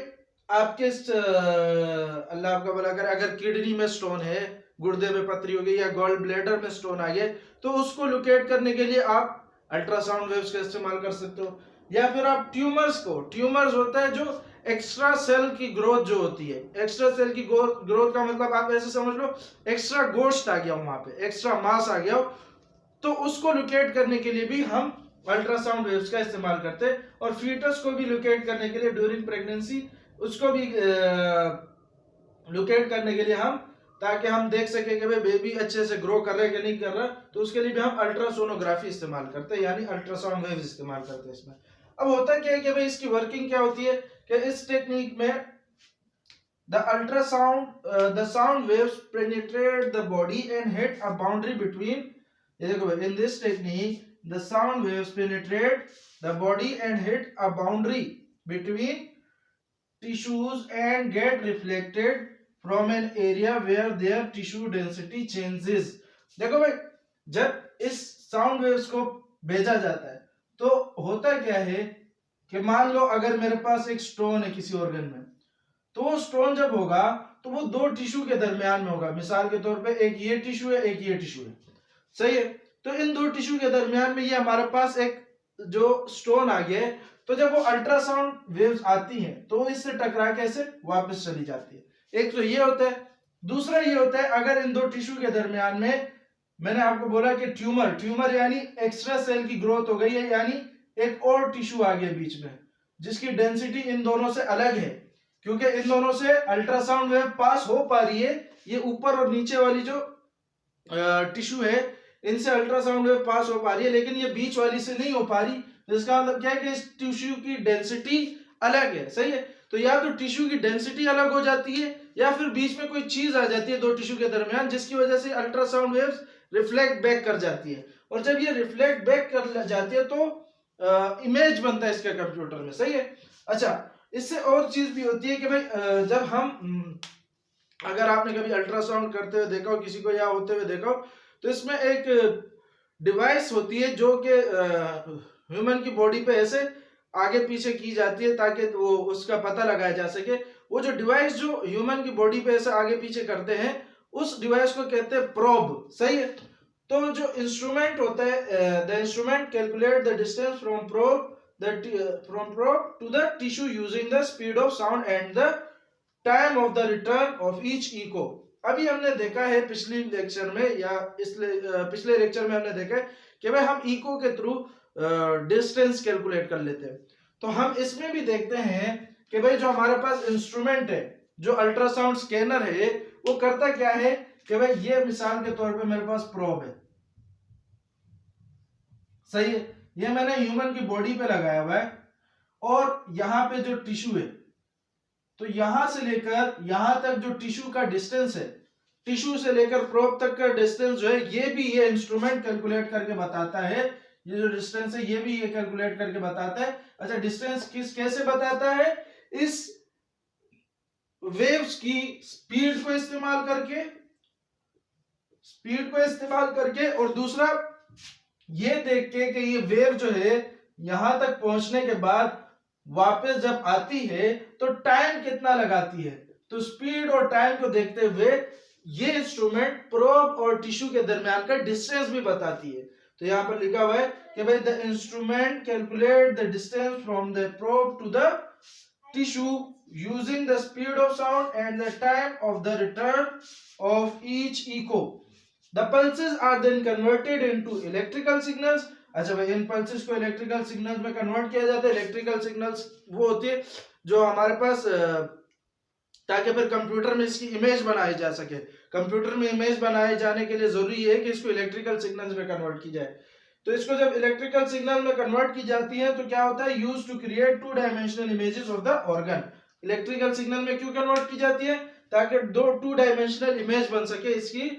आपके अल्लाह आपका भला करे, अगर किडनी में स्टोन है, गुर्दे में पथरी हो गई या गॉल ब्लैडर में स्टोन आ गया, तो उसको लोकेट करने के लिए आप अल्ट्रासाउंड वेव्स का इस्तेमाल कर सकते हो। या फिर आप ट्यूमर्स होता है जो एक्स्ट्रा सेल की ग्रोथ जो होती है, एक्स्ट्रा सेल की ग्रोथ का मतलब आप ऐसे समझ लो एक्स्ट्रा गोश्त आ गया हो, वहां पे एक्स्ट्रा मास आ गया हो, तो उसको लोकेट करने के लिए भी हम अल्ट्रासाउंड वेव्स का इस्तेमाल करते हैं। और फीटस को भी लोकेट करने के लिए ड्यूरिंग प्रेगनेंसी उसको भी लोकेट करने के लिए हम, ताकि हम देख सके कि भाई बेबी अच्छे से ग्रो कर रहा है कि नहीं कर रहा, तो उसके लिए भी हम अल्ट्रासोनोग्राफी इस्तेमाल करते हैं, यानी अल्ट्रासाउंड वेव्स इस्तेमाल करते हैं इसमें। अब होता क्या है कि भाई इसकी वर्किंग क्या होती है कि इस टेक्निक में the sound waves penetrate the body and hit a boundary between, ये देखो in this technique the sound waves penetrate the body and hit a boundary between tissues and get reflected from an area where their tissue density changes। देखो भाई जब इस sound waves को भेजा जाता है तो होता क्या है कि मान लो अगर मेरे पास एक स्टोन है किसी ऑर्गन में, तो वो स्टोन जब होगा तो वो दो टिश्यू के दरमियान में होगा। मिसाल के तौर पे एक ये टिश्यू है, एक ये टिश्यू है, सही है। तो इन दो टिश्यू के दरमियान में ये हमारे पास एक जो स्टोन आ गया है, तो जब वो अल्ट्रासाउंड वेव्स आती हैं तो इससे टकरा के ऐसे वापस चली जाती है। एक तो ये होता है, दूसरा ये होता है अगर इन दो टिश्यू के दरमियान में, मैंने आपको बोला कि ट्यूमर यानी एक्स्ट्रा सेल की ग्रोथ हो गई है, यानी एक और टिश्यू आ गया बीच में जिसकी डेंसिटी इन दोनों से अलग है, क्योंकि इन दोनों से अल्ट्रासाउंड वेव पास हो पा रही है। ये ऊपर और नीचे वाली जो टिश्यू है इनसे अल्ट्रासाउंड वेव पास हो पा रही है, लेकिन ये बीच वाली से नहीं हो पा रही। तो इसका मतलब क्या है कि इस टिश्यू की डेंसिटी अलग है, सही है। तो या तो टिश्यू की डेंसिटी अलग हो जाती है या फिर बीच में कोई चीज आ जाती है दो टिश्यू के दरमियान, जिसकी वजह से अल्ट्रासाउंड वेव्स रिफ्लेक्ट बैक कर जाती है। और जब ये रिफ्लेक्ट बैक कर जाती है तो इमेज बनता है इसके कंप्यूटर में, सही है। अच्छा, इससे और चीज भी होती है कि भाई जब हम अगर आपने कभी अल्ट्रासाउंड करते हुए देखा हो किसी को या होते हुए देखा हो, तो इसमें एक डिवाइस होती है जो कि ह्यूमन की बॉडी पे ऐसे आगे पीछे की जाती है ताकि वो उसका पता लगाया जा सके। वो जो डिवाइस जो ह्यूमन की बॉडी पे ऐसे आगे पीछे करते हैं उस डिवाइस को कहते हैं प्रोब, सही है। तो जो इंस्ट्रूमेंट होता है, the instrument calculate the distance from probe to the tissue using the speed of sound and the time of the return of each echo। अभी हमने देखा है पिछले लेक्चर में या पिछले लेक्चर में हमने देखा है कि भाई हम इको के थ्रू डिस्टेंस कैलकुलेट कर लेते हैं। तो हम इसमें भी देखते हैं कि भाई जो हमारे पास इंस्ट्रूमेंट है, जो अल्ट्रासाउंड स्कैनर है, वो करता क्या है कि भाई ये मिसाल के तौर पे मेरे पास प्रोब है, सही है। ये मैंने ह्यूमन की बॉडी पे लगाया हुआ है और यहाँ पे जो टिश्यू है, तो यहां से लेकर यहां तक जो टिश्यू का डिस्टेंस है, टिश्यू से लेकर प्रोब तक का डिस्टेंस जो है ये भी ये इंस्ट्रूमेंट कैलकुलेट करके बताता है। ये जो डिस्टेंस है ये भी ये कैलकुलेट करके बताता है। अच्छा, डिस्टेंस कैसे बताता है? इस वेव्स की स्पीड को इस्तेमाल करके और दूसरा ये देख के कि ये वेव जो है यहां तक पहुंचने के बाद वापस जब आती है तो टाइम कितना लगाती है। तो स्पीड और टाइम को देखते हुए ये इंस्ट्रूमेंट प्रोब और टिश्यू के दरमियान का डिस्टेंस भी बताती है। तो यहां पर लिखा हुआ है कि भाई the instrument calculate the distance from the probe to the tissue using the speed of sound and the time of the return of each echo. The pulses are then converted into electrical signals. अच्छा भाई, इन pulses को electrical signals में convert किया जाता है। Electrical signals वो होती है जो हमारे पास ताकि फिर कंप्यूटर में इसकी इमेज बनाई जा सके। कंप्यूटर में इमेज बनाए जाने के लिए जरूरी है कि इसको इलेक्ट्रिकल सिग्नल्स में कन्वर्ट की जाए। तो इसको जब इलेक्ट्रिकल सिग्नल में कन्वर्ट की जाती है तो क्या होता है, use to create two dimensional images of the organ. Electrical signal में क्यों कन्वर्ट की जाती है? ताकि दो टू डायमेंशनल इमेज बन सके इसकी,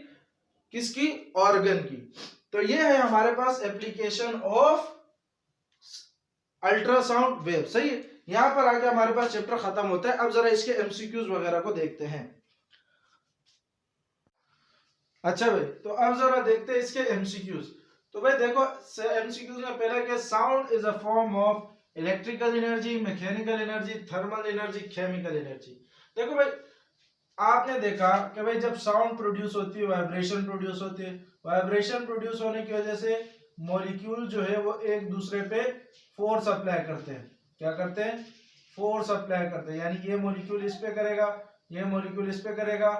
किसकी? ऑर्गन की। तो ये है हमारे पास एप्लीकेशन ऑफ अल्ट्रासाउंड वेव, सही है। यहां पर आके हमारे पास चैप्टर खत्म होता है। अब जरा इसके एमसीक्यूज वगैरह को देखते हैं। अच्छा भाई, तो अब जरा देखते हैं इसके एमसीक्यूज। तो भाई देखो एमसीक्यूज में पहला क्या, sound is a form of electrical energy, mechanical energy, thermal energy, chemical energy. देखो भाई, आपने देखा कि भाई जब साउंड प्रोड्यूस होती है वाइब्रेशन प्रोड्यूस होती है। वाइब्रेशन प्रोड्यूस होने की वजह से मॉलिक्यूल जो है वो एक दूसरे पे फोर्स अप्लाई करते हैं। क्या करते हैं? फोर्स अप्लाई करते हैं, यानी ये मॉलिक्यूल इस पे करेगा, ये मॉलिक्यूल इस पे करेगा,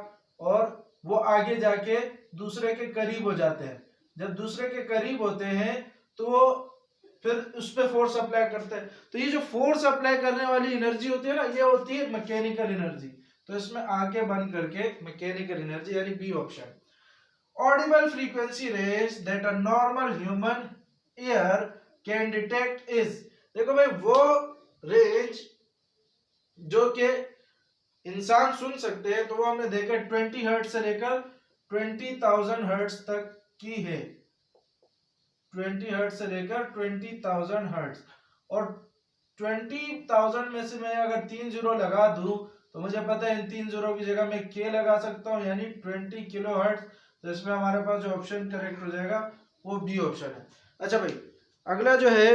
और वो आगे जाके दूसरे के करीब हो जाते हैं। जब दूसरे के करीब होते हैं तो वो फिर उस पे फोर्स अप्लाई करते हैं। तो ये जो फोर्स अप्लाई करने वाली एनर्जी होती है ना, ये होती है मैकेनिकल एनर्जी। तो इसमें आके बंद करके मैकेनिकल एनर्जी यानी B option. Audible frequency range that a normal human ear can detect is, देखो भाई वो रेंज जो कि इंसान सुन सकते हैं, तो वो हमने देखा 20 हर्ट्ज से लेकर 20,000 हर्ट्ज तक की है। 20 हर्ट्ज से लेकर 20,000 हर्ट्ज, और 20,000 में से मैं अगर 3 जीरो लगा दूं तो मुझे पता है इन 3 जीरो की जगह मैं के लगा सकता हूं, यानी 20 किलो हर्ट्ज। तो इसमें हमारे पास जो ऑप्शन करेक्ट हो जाएगा वो बी ऑप्शन है। अच्छा भाई, अगला जो है,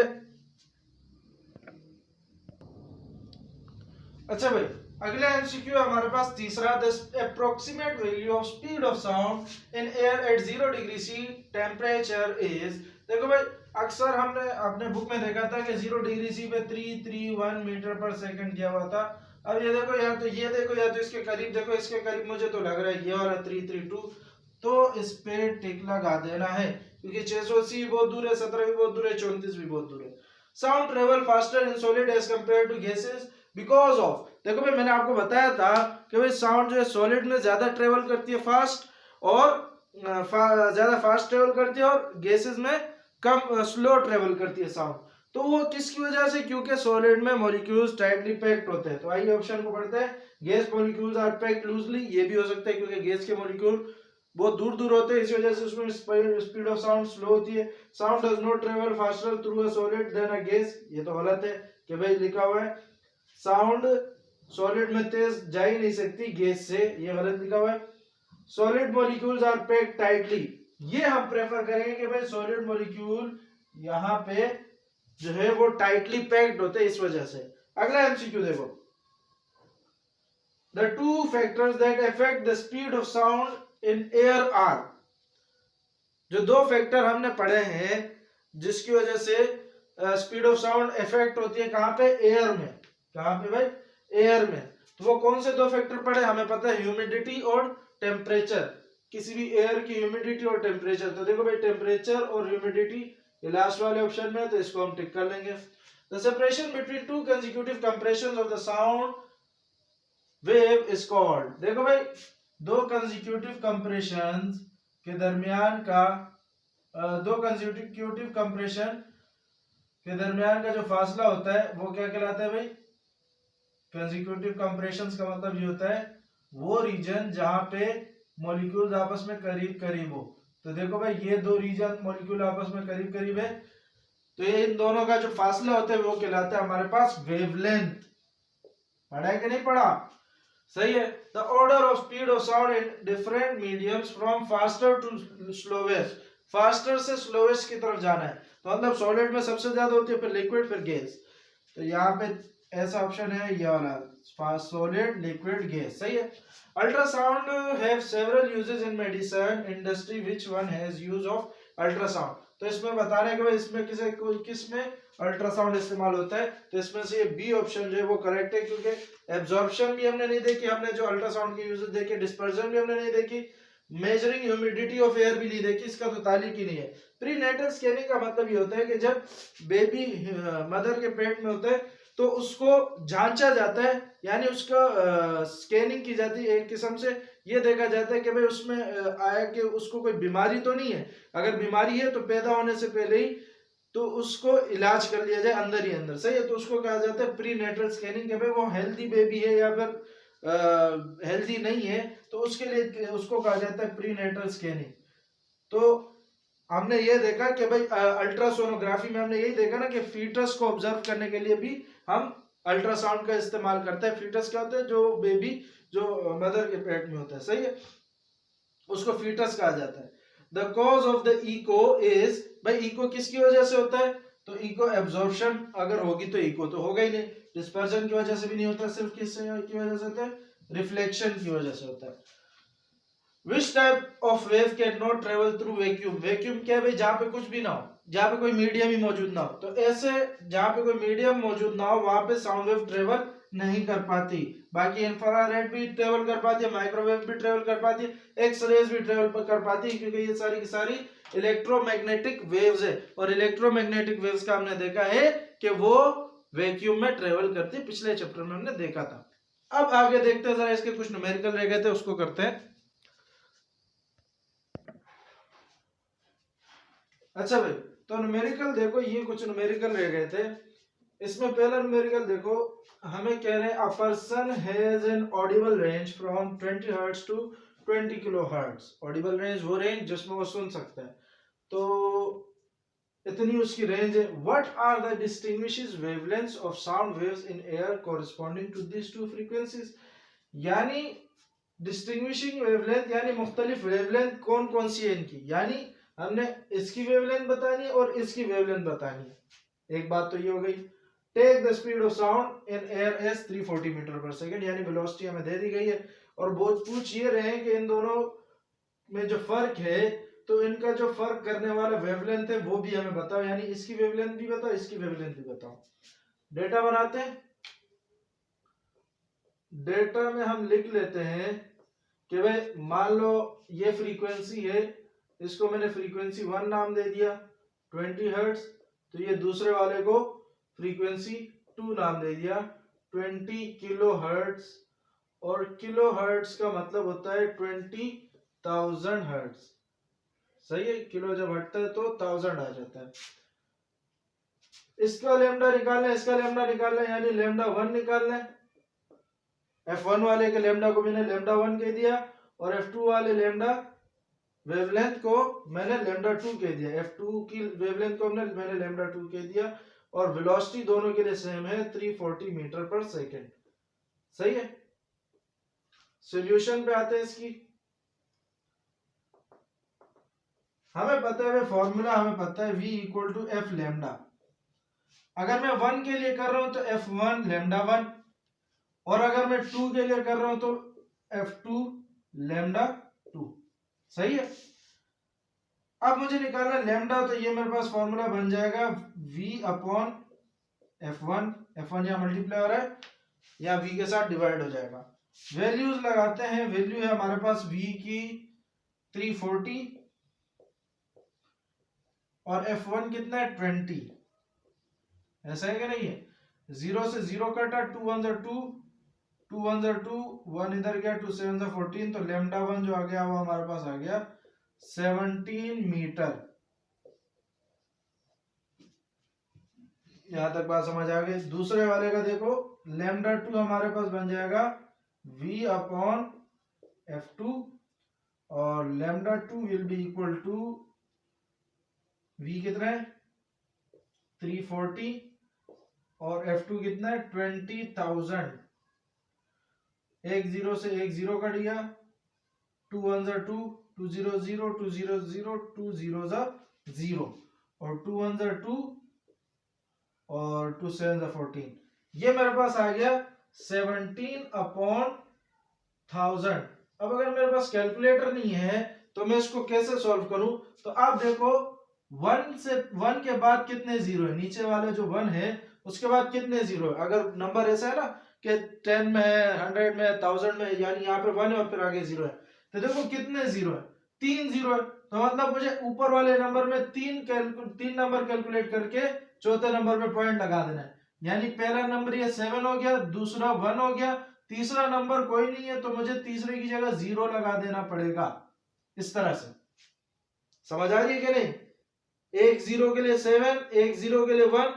अच्छा भाई अगला एमसीक्यू हमारे पास तीसरा, the approximate value of speed of sound in air at 0 degree C temperature is. देखो भाई, अक्सर हमने अपने बुक में देखा था कि 0 डिग्री सी पे 331 मीटर पर सेकंड किया हुआ था। अब ये देखो, या तो ये देखो, या तो इसके करीब देखो, इसके करीब मुझे तो लग रहा है ये वाला 332, तो इस पे टिक लगा देना है, क्योंकि 680 भी बहुत दूर है, 17 भी बहुत दूर है, 34 भी बहुत दूर है। Sound travel faster in solid as compare to gases because of, देखो भाई मैंने आपको बताया था कि भाई साउंड जो है सॉलिड में ज्यादा ट्रेवल करती है फास्ट, और ज्यादा फास्ट ट्रेवल करती है, और गैसेस में कम स्लो ट्रेवल करती है साउंड। तो वो किसकी वजह से? क्योंकि सॉलिड में मॉलिक्यूल्स टाइटली पैक्ड होते हैं। तो आइए ऑप्शन को पढ़ते हैं। Gas molecules are packed loosely, ये भी हो सकता है क्योंकि गैस के मॉलिक्यूल बहुत दूर दूर होते हैं, इस वजह से उसमें स्पीड ऑफ साउंड स्लो होती है। Sound does not travel faster through a solid than a gas, ये तो गलत है कि भाई लिखा हुआ है साउंड सॉलिड में तेज जा ही नहीं सकती गैस से, ये गलत लिखा हुआ है। Solid molecules are packed tightly, ये हम प्रेफर करेंगे कि भाई सॉलिड मॉलिक्यूल यहाँ पे जो है वो टाइटली पैक्ड होते हैं, इस वजह से। अगला एमसीक्यू देखो, the two factors that affect the speed of sound in air are, जो दो फैक्टर हमने पढ़े हैं जिसकी वजह से स्पीड ऑफ साउंड इफेक्ट होती है, कहां पे? एयर में। कहां पे भाई? एयर में। तो वो कौन से दो फैक्टर पढ़े? हमें पता है ह्यूमिडिटी और टेम्परेचर, किसी भी एयर की ह्यूमिडिटी और टेम्परेचर। तो देखो भाई टेम्परेचर और ह्यूमिडिटी ये लास्ट वाले ऑप्शन में, तो इसको हम टिक कर लेंगे। The separation between two consecutive compressions of the sound wave is called, देखो भाई दो कंसेक्यूटिव कंप्रेशंस के दरमियान का दो कंसेक्यूटिव कंप्रेशन के दरमियान का जो फासला होता है वो क्या कहलाता है भाई? कंसेक्यूटिव कंप्रेशंस का मतलब ये होता है वो रीजन जहां पे मॉलिक्यूल्स आपस में करीब करीब हो। तो देखो भाई ये दो रीजन मॉलिक्यूल आपस में करीब करीब है, तो ये इन दोनों का जो फासला होता है वो कहलाता है हमारे पास वेवलेंथ। पढ़ा है कि नहीं पढ़ा? सही है। The order of speed of sound in different mediums from faster to slowest, faster से स्लोवेस्ट की तरफ जाना है। तो मतलब सॉलिड में सबसे ज्यादा होती है, फिर लिक्विड, फिर गैस। तो यहाँ पे ऐसा ऑप्शन है ये वाला, सॉलिड लिक्विड गैस। सही है। Ultrasound have several uses in medicine industry, which one has use of ultrasound. तो इसमें बता रहे हैं कि भाई इसमें किसमें अल्ट्रासाउंड इस्तेमाल होता है। तो इसमें से ये बी ऑप्शन जो है वो करेक्ट है, क्योंकि एब्जॉर्प्शन भी हमने नहीं देखी, हमने जो अल्ट्रासाउंड के यूजेस देखे, डिस्पर्जन भी हमने नहीं देखी, मेजरिंग ह्यूमिडिटी ऑफ एयर भी नहीं देखी, इसका तो ताल्लुक ही नहीं है। प्रीनेटल स्कैनिंग का मतलब ये होता है कि जब बेबी मदर के पेट में होता है तो उसको जांचा जाता है, यानी उसका स्कैनिंग की जाती है एक किस्म से, ये देखा जाता है कि भाई उसमें आया कि उसको कोई बीमारी तो नहीं है। अगर बीमारी है तो पैदा होने से पहले ही तो उसको इलाज कर लिया जाए अंदर ही अंदर। सही है। तो उसको कहा जाता है प्री नेटल स्कैनिंग, कि भाई वो हेल्दी बेबी है या फिर हेल्दी नहीं है, तो उसके लिए उसको कहा जाता है प्री नेटल स्कैनिंग। तो हमने ये देखा कि भाई अल्ट्रासोनोग्राफी में हमने यही देखा ना कि फीटस को ऑब्जर्व करने के लिए भी हम अल्ट्रासाउंड का इस्तेमाल करते हैं। फीटस क्या होता है? जो बेबी जो मदर के पेट में होता है। सही है, उसको फीटस कहा जाता है। The cause of the echo is, भाई इको किसकी वजह से होता है? तो इको एब्जॉर्प्शन अगर होगी तो इको तो होगा ही नहीं, डिस्पर्जन की वजह से भी नहीं होता, सिर्फ किस की वजह से होता है? रिफ्लेक्शन की वजह से होता है। Which type of wave can not travel through vacuum. Vacuum क्या है भाई, जहां पे कुछ भी ना हो, जहां पे कोई मीडियम ही मौजूद ना हो। तो ऐसे जहां पे कोई मीडियम मौजूद ना हो वहां पे साउंड वेव ट्रेवल नहीं कर पाती। बाकी इंफ्रारेड भी ट्रेवल कर पाती है, माइक्रोवेव भी ट्रेवल कर पाती है, एक्स रेज भी ट्रेवल कर पाती है, क्योंकि ये सारी की सारी इलेक्ट्रोमैग्नेटिक वेव्स है। और इलेक्ट्रोमैग्नेटिक वेव्स का हमने देखा है कि वो वैक्यूम में ट्रेवल करती है, पिछले चैप्टर में हमने देखा था। अब आगे देखते हैं, जरा इसके कुछ न्यूमेरिकल रह गए थे उसको करते हैं। अच्छा भाई, तो न्यूमेरिकल देखो, ये कुछ न्यूमेरिकल रह गए थे। इसमें पहला न्यूमेरिकल देखो, हमें कह रहे हैं a person has an audible range from 20 hertz to 20 kilo hertz. Audible range वो रेंज जिसमें वो सुन सकता है, तो इतनी उसकी रेंज है। What are the distinguishes wavelengths of sound waves in air corresponding to this two frequencies. यानी डिस्टिंग्विशिंग वेवलेंथ यानी मुख्तलिफ वेवलेंथ कौन कौन सी है इनकी, यानी हमने इसकी वेवलेंथ बतानी है और इसकी वेवलेंथ बतानी है। एक बात तो ये हो गई। Take the speed of sound in air as 340 metre per second, यानी वेलोसिटी हमें दे दी गई है। और बहुत पूछ ये रहे हैं कि इन दोनों में जो फर्क है, तो इनका जो फर्क करने वाला वेवलेंथ है वो भी हमें बताओ, यानी इसकी वेवलेंथ भी बताओ, इसकी वेवलेंथ भी बताओ। डेटा बनाते हैं। डेटा में हम लिख लेते हैं कि भाई मान लो ये फ्रीक्वेंसी है, इसको मैंने फ्रीक्वेंसी 1 नाम दे दिया 20 हर्ट्ज, तो ये दूसरे वाले को फ्रीक्वेंसी 2 नाम दे दिया 20 किलो हर्ट्ज। और किलो हर्ट्ज का मतलब होता है 20,000 हर्ट्ज। सही है, किलो जब हटता है तो 1000 आ जाता है। इसका लेमडा निकालना है, इसका लेमडा निकालना है, यानी लेमडा 1 निकालना है। F1 वाले के लेमडा को मैंने लेमडा 1 कह दिया, और F2 वाले लेमडा वेवलेंथ को मैंने लेमडा 2 कह दिया। F2 की वेवलेंथ को मैंने लेमडा 2 कह दिया। और वेलोसिटी दोनों के लिए सेम है 340 मीटर पर सेकंड। सही है। सॉल्यूशन पे आते हैं इसकी। हमें पता है फॉर्मूला, हमें पता है V equal to F lambda. अगर मैं 1 के लिए कर रहा हूं तो F1 लेमडा 1, और अगर मैं 2 के लिए कर रहा हूं तो F2 लेमडा 2। सही है। अब मुझे निकालना लेमडा, तो ये मेरे पास फॉर्मूला बन जाएगा V अपॉन F1। F1 यहाँ मल्टीप्लाई हो रहा है, या V के साथ डिवाइड हो जाएगा। वैल्यूज लगाते हैं। वैल्यू है हमारे पास V की 340, और F1 कितना है 20। ऐसा है कि नहीं है। 0 से 0 कटा, 2 1 2, 2 1 2, 1 इधर गया, 2 7 14, तो लेमडा 1 जो आ गया वो हमारे पास आ गया 17 मीटर। यहां तक बात समझ आ गई। दूसरे वाले का देखो, लेमडा 2 हमारे पास बन जाएगा V अपॉन F2, और lambda 2 will be equal to V कितना है 340, और F2 कितना है 20,000। एक 0 से एक 0 कट गया, 2 1 2, 2 0 0, 2 0 0, 2 0 0, और 2 1 2, और 2 7 14। ये मेरे पास आ गया 17 अपॉन 1000। अब अगर मेरे पास कैलकुलेटर नहीं है तो मैं इसको कैसे सॉल्व करूं, तो आप देखो 1 के बाद कितने जीरो है, नीचे वाले जो 1 है उसके बाद कितने जीरो है। अगर नंबर ऐसा है ना कि 10 में है, 100 में है, 1000 में है, यानी यहाँ पे 1 है और फिर आगे जीरो है, तो देखो कितने जीरो है 3 जीरो है। तो मतलब मुझे ऊपर वाले नंबर में 3 नंबर कैलकुलेट करके चौथे नंबर पे पॉइंट लगा देना है। यानी पहला नंबर ये 7 हो गया, दूसरा 1 हो गया, तीसरा नंबर कोई नहीं है, तो मुझे तीसरे की जगह 0 लगा देना पड़ेगा। इस तरह से समझ आ रही है कि नहीं। एक 0 के लिए 7, एक 0 के लिए 1,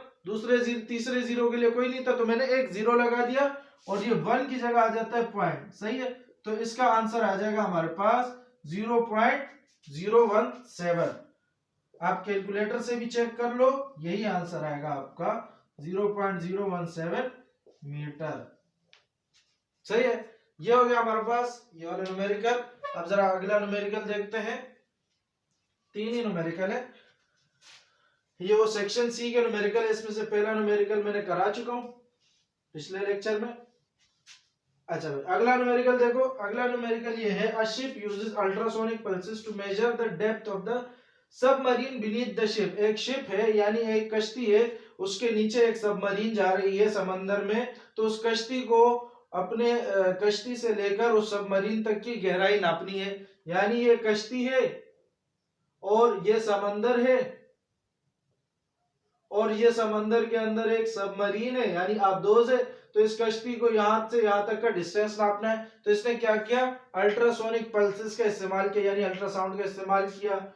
तीसरे 0 के लिए कोई नहीं था, तो मैंने एक 0 लगा दिया, और ये 1 की जगह आ जाता है पॉइंट। सही है। तो इसका आंसर आ जाएगा हमारे पास 0.017। आप कैलकुलेटर से भी चेक कर लो, यही आंसर आएगा आपका 0.017 मीटर। सही है। ये हो गया हमारे पास ये वाला न्यूमेरिकल। अब जरा अगला न्यूमेरिकल देखते हैं। 3 ही न्यूमेरिकल है। ये वो सेक्शन सी के न्यूमेरिकल है। इसमें से पहला न्यूमेरिकल मैंने करा चुका हूं पिछले लेक्चर में। अच्छा भाई अगला न्यूमेरिकल देखो, अगला न्यूमेरिकल ये है, a ship uses ultrasonic pulses to measure the depth of the submarine beneath the ship. एक शिप है यानी एक कश्ती है, उसके नीचे एक सबमरीन जा रही है समंदर में, तो उस कश्ती को अपने कश्ती से लेकर उस सबमरीन तक की गहराई नापनी है। यानी ये कश्ती है और ये समंदर है और ये समंदर के अंदर एक सबमरीन है यानी आबदोज है, तो इस कश्ती को यहां से यहां तक का डिस्टेंस नापना है। तो इसने क्या किया, अल्ट्रासोनिक पल्सेस का इस्तेमाल किया यानी अल्ट्रासाउंड का इस्तेमाल किया।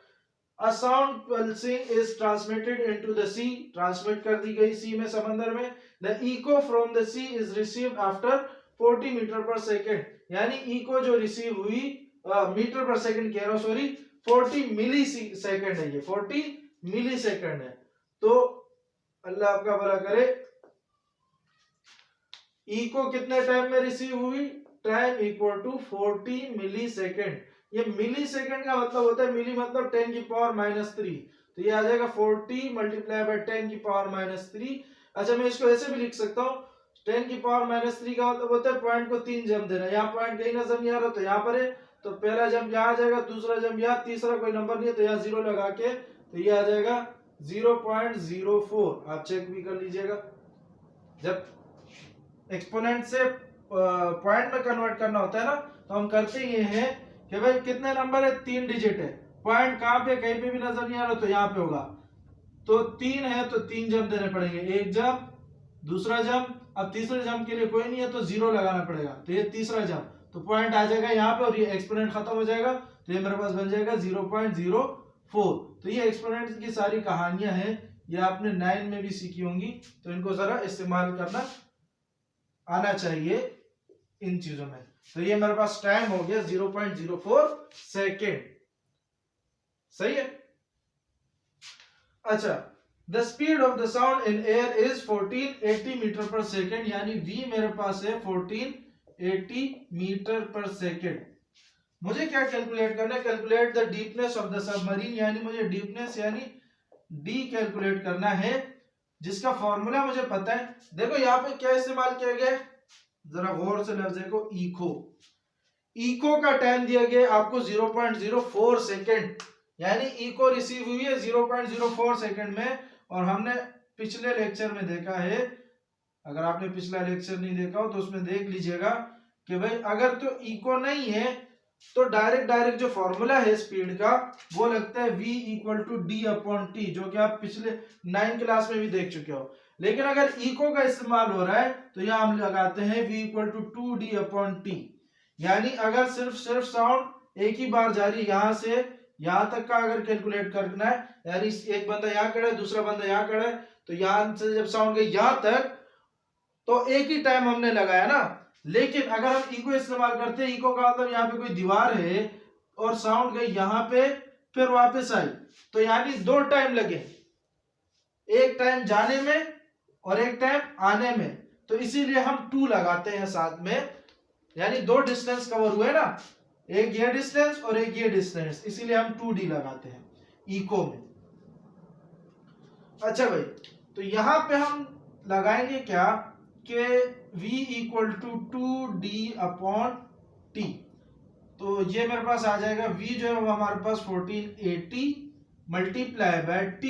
A sound pulsing is transmitted into the C, transmit कर दी गई सी में, समंदर में। The eco from the C is received after 40 metre per second, यानी इको जो रिसीव हुई मीटर पर सेकेंड कह रहा हूं सॉरी, 40 मिली सेकेंड है, ये 40 मिली सेकेंड है। तो अल्लाह आपका भला करे, इको कितने टाइम में रिसीव हुई, time equal to 40 millisecond. ये मिली सेकेंड का मतलब होता है, मिली मतलब 10 की पावर -3, तो ये आ जाएगा 40 मल्टीप्लाई बाय 10 की पावर -3। अच्छा मैं इसको ऐसे भी लिख सकता हूँ, 10 की पावर -3 का मतलब होता है पॉइंट को 3 जम देना। यहाँ पॉइंट कहीं नजर नहीं आ रहा तो यहाँ पर है, तो पहला जंप यहाँ आ जाएगा, दूसरा जंप यहाँ, तीसरा कोई नंबर नहीं है तो यहाँ 0 लगा के, तो ये आ जाएगा 0.04। आप चेक भी कर लीजिएगा, जब एक्सपोनेंट से पॉइंट में कन्वर्ट करना होता है ना, तो हम करते ये हैं कि भाई कितने नंबर है, 3 डिजिट है, पॉइंट कहाँ पे, कहीं पे भी नजर नहीं आ रहा तो यहाँ पे होगा, तो 3 है तो 3 जंप देने पड़ेंगे, एक जंप, दूसरा जंप, अब तीसरे जंप के लिए कोई नहीं है तो 0 लगाना पड़ेगा, तो ये तीसरा जंप, तो पॉइंट आ जाएगा यहाँ पे और ये एक्सपोनेंट खत्म हो जाएगा, तो ये मेरे पास बन जाएगा 0.04। तो ये एक्सपोनेंट की सारी कहानियां हैं, ये आपने 9 में भी सीखी होंगी, तो इनको जरा इस्तेमाल करना आना चाहिए इन चीजों में। तो ये मेरे पास टाइम हो गया 0.04 सेकेंड, सही है। अच्छा, the speed of the sound in air is 1480 metre per second, यानी v मेरे पास है 1480 मीटर पर सेकेंड। मुझे क्या कैलकुलेट करना है, calculate the deepness of the submarine, यानी मुझे डीपनेस यानी डी कैलकुलेट करना है, जिसका फॉर्मूला मुझे पता है। देखो यहाँ पे क्या इस्तेमाल किया गया है, जरा गौर से लफ्ज को, इको। इको का टाइम दिया गया आपको 0.04 सेकेंड, यानी इको रिसीव हुई है 0.04 सेकेंड में। और हमने पिछले लेक्चर में देखा है, अगर आपने पिछला लेक्चर नहीं देखा हो तो उसमें देख लीजिएगा कि भाई अगर तो इको नहीं है तो डायरेक्ट जो फॉर्मूला है स्पीड का वो लगता है v equal to D upon T, जो कि आप पिछले 9 क्लास में भी देख चुके हो। लेकिन अगर इको का इस्तेमाल हो रहा है तो यहाँ हम लगाते हैं v equal to 2d upon टी, यानी अगर सिर्फ साउंड एक ही बार जारी यहाँ से यहाँ तक का अगर कैलकुलेट करना है, यानी एक बंदा यहाँ खड़ा है, दूसरा बंदा यहाँ खड़ा है, तो यहाँ से जब साउंड गई यहाँ तक तो एक ही टाइम हमने लगाया ना। लेकिन अगर हम इको इस्तेमाल करते हैं, इको का मतलब यहाँ पे कोई दीवार है और साउंड गई यहाँ पे फिर वापस आई, तो यानी 2 टाइम लगे, एक टाइम जाने में और एक टाइम आने में, तो इसीलिए हम 2 लगाते हैं साथ में, यानी 2 डिस्टेंस कवर हुए ना, एक ये डिस्टेंस और एक ये डिस्टेंस, इसीलिए हम 2d लगाते हैं इको में। अच्छा भाई, तो यहां पे हम लगाएंगे क्या कि v equal to 2d upon t, तो ये मेरे पास आ जाएगा v जो है वो हमारे पास 1480 मल्टीप्लाई बाय t,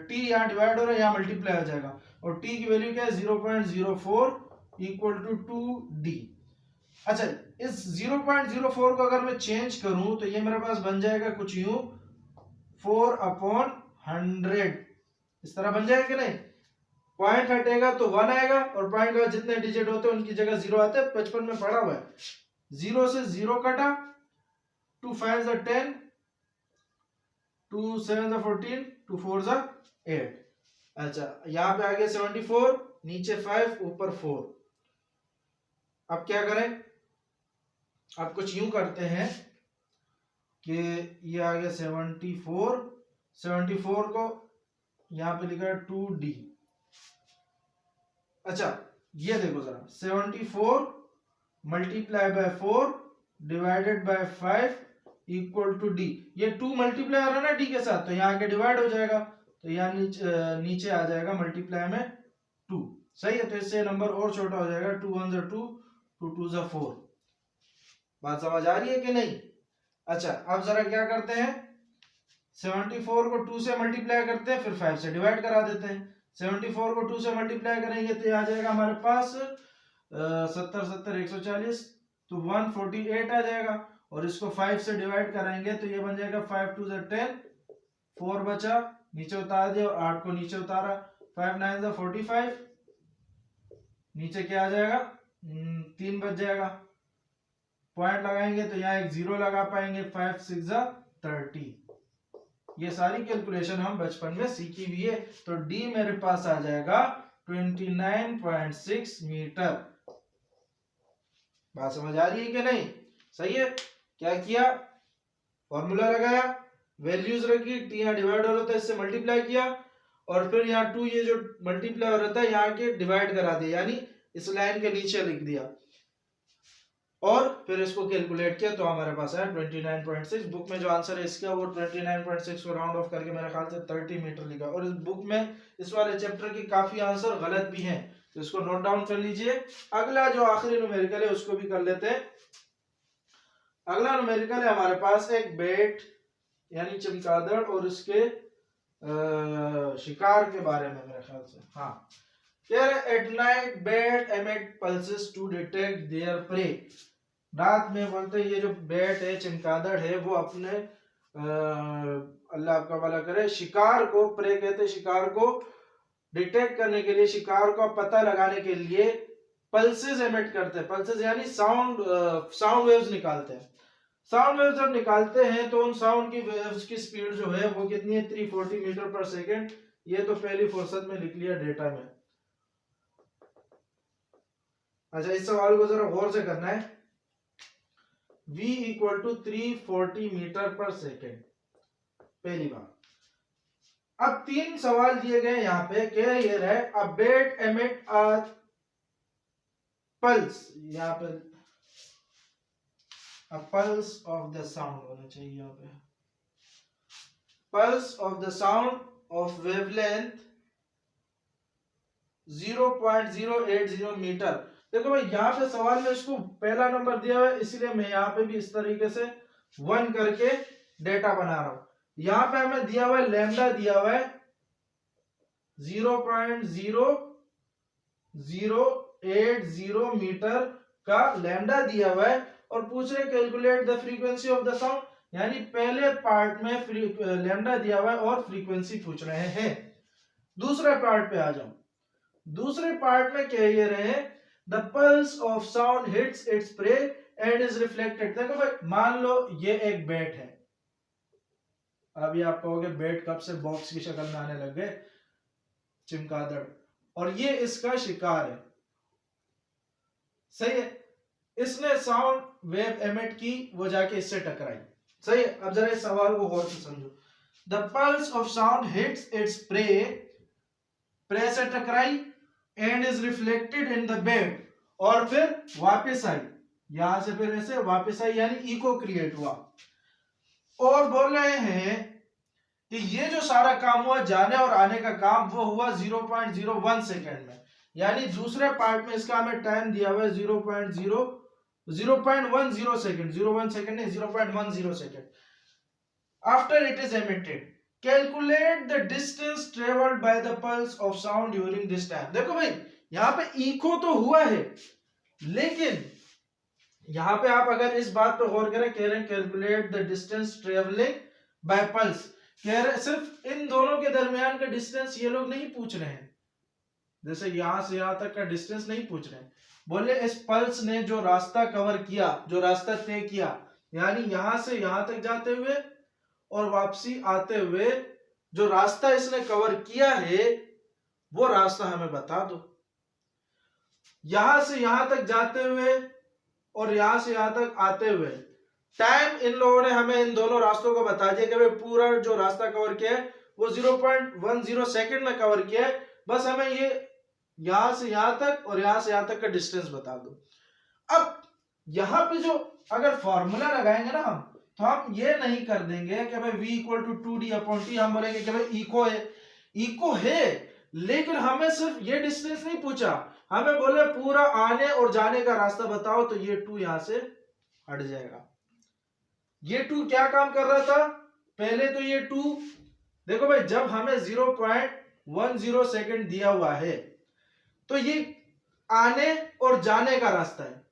t यहाँ डिवाइड हो रहा है, यहाँ मल्टीप्लाई हो जाएगा, और t की वैल्यू क्या है 0.04 इक्वल टू 2d। अच्छा, इस 0.04 को अगर मैं चेंज करूं तो ये मेरे पास बन जाएगा कुछ यूं 4 अपॉन 100, इस तरह बन जाएगा कि नहीं। पॉइंट हटेगा तो 1 आएगा और पॉइंट का जितने डिजिट होते हैं उनकी जगह 0 आते हैं, 55 में पड़ा हुआ है। 0 से 0 कटा, 2 5 are 10, 2 7 are 14, 2 4 are 8। अच्छा, यहां पे आ गया 74, नीचे 5 ऊपर 4। अब क्या करें, अब कुछ यूं करते हैं कि ये आ गया 74 को यहां पे लिखा है 2d। अच्छा, ये देखो जरा, 74 multiply by 4 divided by 5 equal to d, ये 2 मल्टीप्लाई आ रहा है ना d के साथ, तो यहाँ के डिवाइड हो जाएगा, तो यहाँ नीचे आ जाएगा मल्टीप्लाई में 2, सही है। तो इससे नंबर और छोटा हो जाएगा, 2 1 2, 2 2 जा 4। बात समझ आ रही है कि नहीं? अच्छा, अब जरा क्या करते हैं, 74 को 2 से मल्टीप्लाई करते हैं, फिर 5 से डिवाइड करा देते हैं। 74 को 2 से मल्टीप्लाई करेंगे तो ये आ जाएगा हमारे पास 70 70 140, तो 148 आ जाएगा। और इसको 5 से डिवाइड करेंगे तो ये बन जाएगा 5 2 10, 4 बचा, नीचे उतार दिया, 8 को नीचे उतारा, 5 9 45, नीचे क्या आ जाएगा, 3 बच जाएगा। पॉइंट लगाएंगे तो यहाँ एक 0 लगा पाएंगे, 5 6 30। ये सारी कैलकुलेशन हम बचपन में सीखी हुई है। तो डी मेरे पास आ जाएगा 29.6 मीटर। बात समझ आ रही है कि नहीं? सही है। क्या किया, फॉर्मूला लगाया, वैल्यूज रखी, टी यहाँ डिवाइड हो रहा था इससे मल्टीप्लाई किया, और फिर यहाँ 2 ये जो मल्टीप्लाई हो रहा था यहाँ के डिवाइड करा दिया, यानी इस लाइन के नीचे लिख दिया, और फिर इसको कैलकुलेट किया तो हमारे पास है 29.6। बुक में जो आंसर है इसका वो 29.6 को राउंड ऑफ करके मेरे ख्याल से 30 मीटर लिखा। और इस बुक में इस वाले चैप्टर की काफी आंसर गलत भी हैं, तो इसको नोट डाउन कर लीजिए। अगला जो आखिरी न्यूमेरिकल है उसको भी कर लेते हैं। अगला न्यूमेरिकल है हमारे पास एक बेट यानी चमगादड़ और उसके शिकार के बारे में मेरे ख्याल से। हाँ, at night bat emit pulses to detect their prey. रात में बोलते हैं ये जो बेट है, चमगादड़ है, वो अपने अल्लाह आपका भला करे शिकार को, प्रे कहते हैं शिकार को डिटेक्ट करने के लिए, शिकार का पता लगाने के लिए पल्सेस एमिट करते हैं। पल्सेस यानी साउंड वेव्स निकालते हैं। साउंड वेव्स जब निकालते हैं तो उन साउंड की वेव्स की स्पीड जो है वो कितनी है, 340 मीटर पर सेकेंड। ये तो पहली फुर्सत में लिख लिया डेटा में। अच्छा, इस सवाल को जरा गौर से करना है। v equal to 340 metre per second, पहली बात। अब 3 सवाल दिए गए यहाँ पे, क्या ये है, अ बेट एमिट अ पल्स, यहाँ पे a pulse of the sound होना चाहिए, यहाँ पे pulse of the sound of wavelength 0.080 metre. देखो भाई यहाँ पे सवाल में इसको पहला नंबर दिया हुआ है, इसलिए मैं यहाँ पे भी इस तरीके से 1 करके डेटा बना रहा हूं। यहाँ पे हमें दिया हुआ है लैम्डा, दिया हुआ है 0.0080 मीटर का लैम्डा दिया हुआ है, और पूछ रहे calculate the frequency of the sound, यानी पहले पार्ट में लैम्डा दिया हुआ है और फ्रीक्वेंसी पूछ रहे हैं। दूसरे पार्ट पे आ जाओ। दूसरे पार्ट में कह ये रहे हैं the pulse of sound hits its pray and is reflected. देखो भाई, मान लो ये एक बैट है। अभी आप कहोगे बैट कब से बॉक्स की शक्ल में आने लग गए, चमगादड़, और ये इसका शिकार है। सही है। इसने साउंड वेव एमिट की, वो जाके इससे टकराई। सही है। अब जरा इस सवाल को गौर से समझो। The pulse of sound hits its prey, prey से टकराई, and is reflected in the bat, और फिर वापस आई, यहां से फिर ऐसे वापस आई, यानी इको क्रिएट हुआ। और बोल रहे हैं कि ये जो सारा काम हुआ, जाने और आने का काम, वो हुआ 0.01 सेकेंड में, यानी दूसरे पार्ट में इसका हमें टाइम दिया हुआ है 0.10 सेकेंड, 01 सेकेंड नहीं, 0.10 second. After it is emitted calculate the distance travelled by the pulse of sound during this time. देखो भाई, यहां पे इको तो हुआ है, लेकिन यहां पे आप अगर इस बात पे गौर करें, कह रहे हैं calculate the distance travelling bye pulse, कह रहे सिर्फ इन दोनों के दरमियान का डिस्टेंस ये लोग नहीं पूछ रहे हैं, जैसे यहां से यहां तक का डिस्टेंस नहीं पूछ रहे हैं। बोले इस पल्स ने जो रास्ता कवर किया, जो रास्ता तय किया, यानी यहां से यहां तक जाते हुए और वापसी आते हुए जो रास्ता इसने कवर किया है, वो रास्ता हमें बता दो। यहां से यहां तक जाते हुए और यहां से यहां तक आते हुए टाइम इन लोगों ने हमें इन दोनों रास्तों को बता दिया कि भाई पूरा जो रास्ता कवर किया है वो 0.10 सेकेंड में कवर किया है। बस हमें ये यहां से यहां तक और यहां से यहां तक का डिस्टेंस बता दो। अब यहां पे जो अगर फॉर्मूला लगाएंगे ना हम, तो हम ये नहीं कर देंगे कि भाई v equal to 2d upon t, हम बोलेंगे कि भाई इको है। इको है, लेकिन हमें सिर्फ ये डिस्टेंस नहीं पूछा, हमें बोले पूरा आने और जाने का रास्ता बताओ, तो ये 2 यहां से हट जाएगा। ये 2 क्या काम कर रहा था, पहले तो ये 2 देखो भाई, जब हमें 0.10 सेकंड दिया हुआ है तो ये आने और जाने का रास्ता है,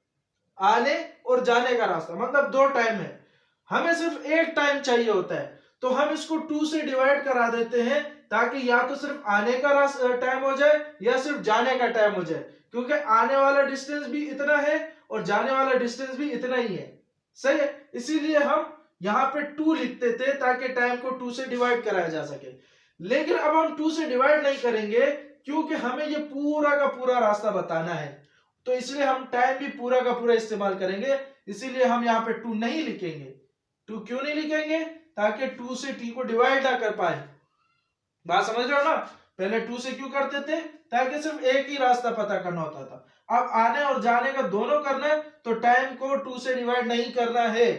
आने और जाने का रास्ता मतलब 2 टाइम है, हमें सिर्फ एक टाइम चाहिए होता है, तो हम इसको 2 से डिवाइड करा देते हैं ताकि या तो सिर्फ आने का टाइम हो जाए या सिर्फ जाने का टाइम हो जाए, क्योंकि आने वाला डिस्टेंस भी इतना है और जाने वाला डिस्टेंस भी इतना ही है, सही है। इसीलिए हम यहां पे 2 लिखते थे ताकि टाइम को 2 से डिवाइड कराया जा सके। लेकिन अब हम 2 से डिवाइड नहीं करेंगे क्योंकि हमें ये पूरा का पूरा रास्ता बताना है, तो इसलिए हम टाइम भी पूरा का पूरा इस्तेमाल करेंगे, इसीलिए हम यहाँ पे 2 नहीं लिखेंगे। 2 क्यों नहीं लिखेंगे, ताकि 2 से t को डिवाइड ना कर पाए, बात समझ रहे हो ना। पहले 2 से क्यों करते थे, ताकि सिर्फ एक ही रास्ता पता करना होता था। अब आने और जाने का दोनों करना है तो टाइम को 2 से डिवाइड नहीं करना है,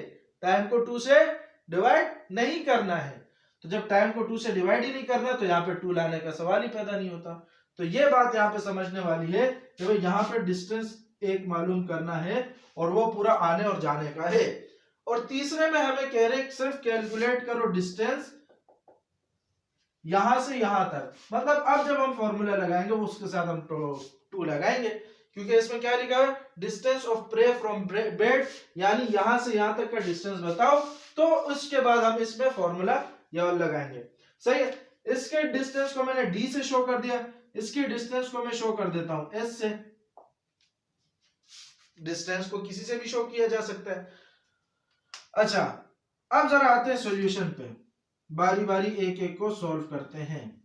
टाइम को 2 से डिवाइड नहीं करना है। तो जब टाइम को 2 से डिवाइड ही नहीं करना तो यहाँ पे 2 लाने का सवाल ही पैदा नहीं होता। तो ये बात यहाँ पे समझने वाली है कि भाई यहाँ पे डिस्टेंस एक मालूम करना है और वो पूरा आने और जाने का है। और तीसरे में हमें कह रहे सिर्फ कैलकुलेट करो डिस्टेंस यहां से यहां तक, मतलब अब जब हम फॉर्मूला लगाएंगे उसके साथ हम 2 लगाएंगे, क्योंकि इसमें क्या लिखा है, distance of prey from bat, यानी यहां से यहां तक का डिस्टेंस बताओ, तो उसके बाद हम इसमें फॉर्मूला ये वाला लगाएंगे, सही है। इसके डिस्टेंस को मैंने डी से शो कर दिया, इसकी डिस्टेंस को मैं शो कर देता हूं एस से। डिस्टेंस को किसी से भी शो किया जा सकता है। अच्छा, अब जरा आते हैं सॉल्यूशन पे, बारी बारी एक एक को सॉल्व करते हैं।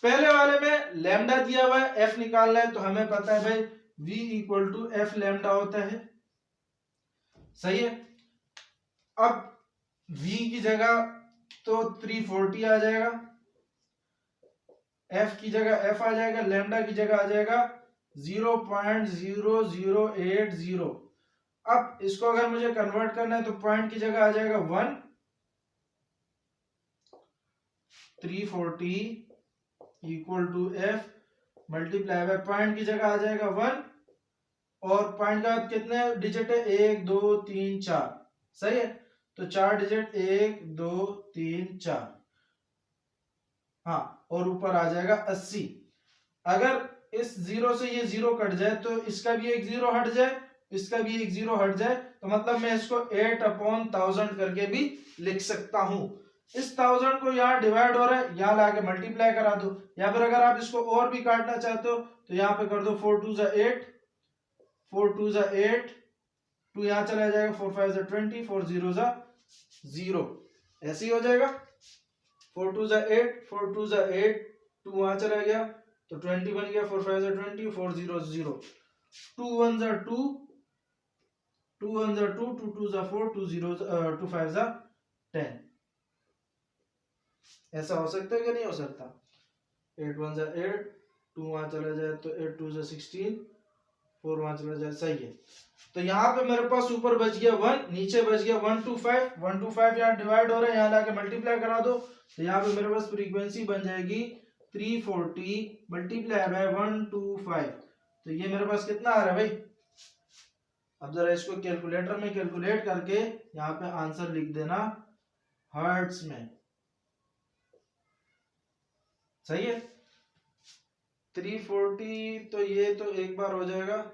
पहले वाले में लैम्डा दिया हुआ है, एफ निकालना है, तो हमें पता है भाई v equal to F lambda होता है, सही है। अब v की जगह तो 340 आ जाएगा, f की जगह f आ जाएगा, लैम्डा की जगह आ जाएगा 0.0080। अब इसको अगर मुझे कन्वर्ट करना है तो पॉइंट की जगह आ जाएगा 1, 340 equal to F multiply by point की जगह आ जाएगा 1, और पॉइंट का कितने डिजिट है, 1 2 3 4, सही है। तो 4 डिजिट 1 2 3 4, हाँ, और ऊपर आ जाएगा 80। अगर इस 0 से ये 0 कट जाए तो इसका भी एक 0 हट जाए, इसका भी एक 0 हट जाए, तो मतलब मैं इसको 8/1000 करके भी लिख सकता हूं। इस 1000 को यहाँ डिवाइड हो रहा है, यहाँ लाके मल्टीप्लाई करा दो, या फिर अगर आप इसको और भी काटना चाहते हो तो यहाँ पे कर दो 4 2 8, 4 2 8, 2 यहाँ चला जाएगा, 4 5 20, 4 0 0, ऐसे ही हो जाएगा। 4 2 8, 4 2 8, 2 वहां चला गया तो 20 बन गया, 4 5 20, 4 0 0, 2 1 2, 2 1 2, 2 2 4, 2 0 2 5 10। ऐसा हो सकता है कि नहीं हो सकता। 8 1 8, 2 वहां चला जाए तो 8 2 16, 4 वहां चला जाए, सही है। तो यहाँ पे मेरे पास ऊपर बच गया 1, नीचे बच गया 1 2 5, 1 2 5 यहाँ डिवाइड हो रहा है, यहाँ लाके मल्टीप्लाई करा दो, तो यहाँ पे मेरे पास फ्रीक्वेंसी बन जाएगी 340 मल्टीप्लाई बाय 125। तो ये मेरे पास कितना आ रहा है भाई, अब जरा इसको कैलकुलेटर में कैलकुलेट करके यहाँ पे आंसर लिख देना हर्ट्ज में, सही है। 340, तो ये तो एक बार हो जाएगा,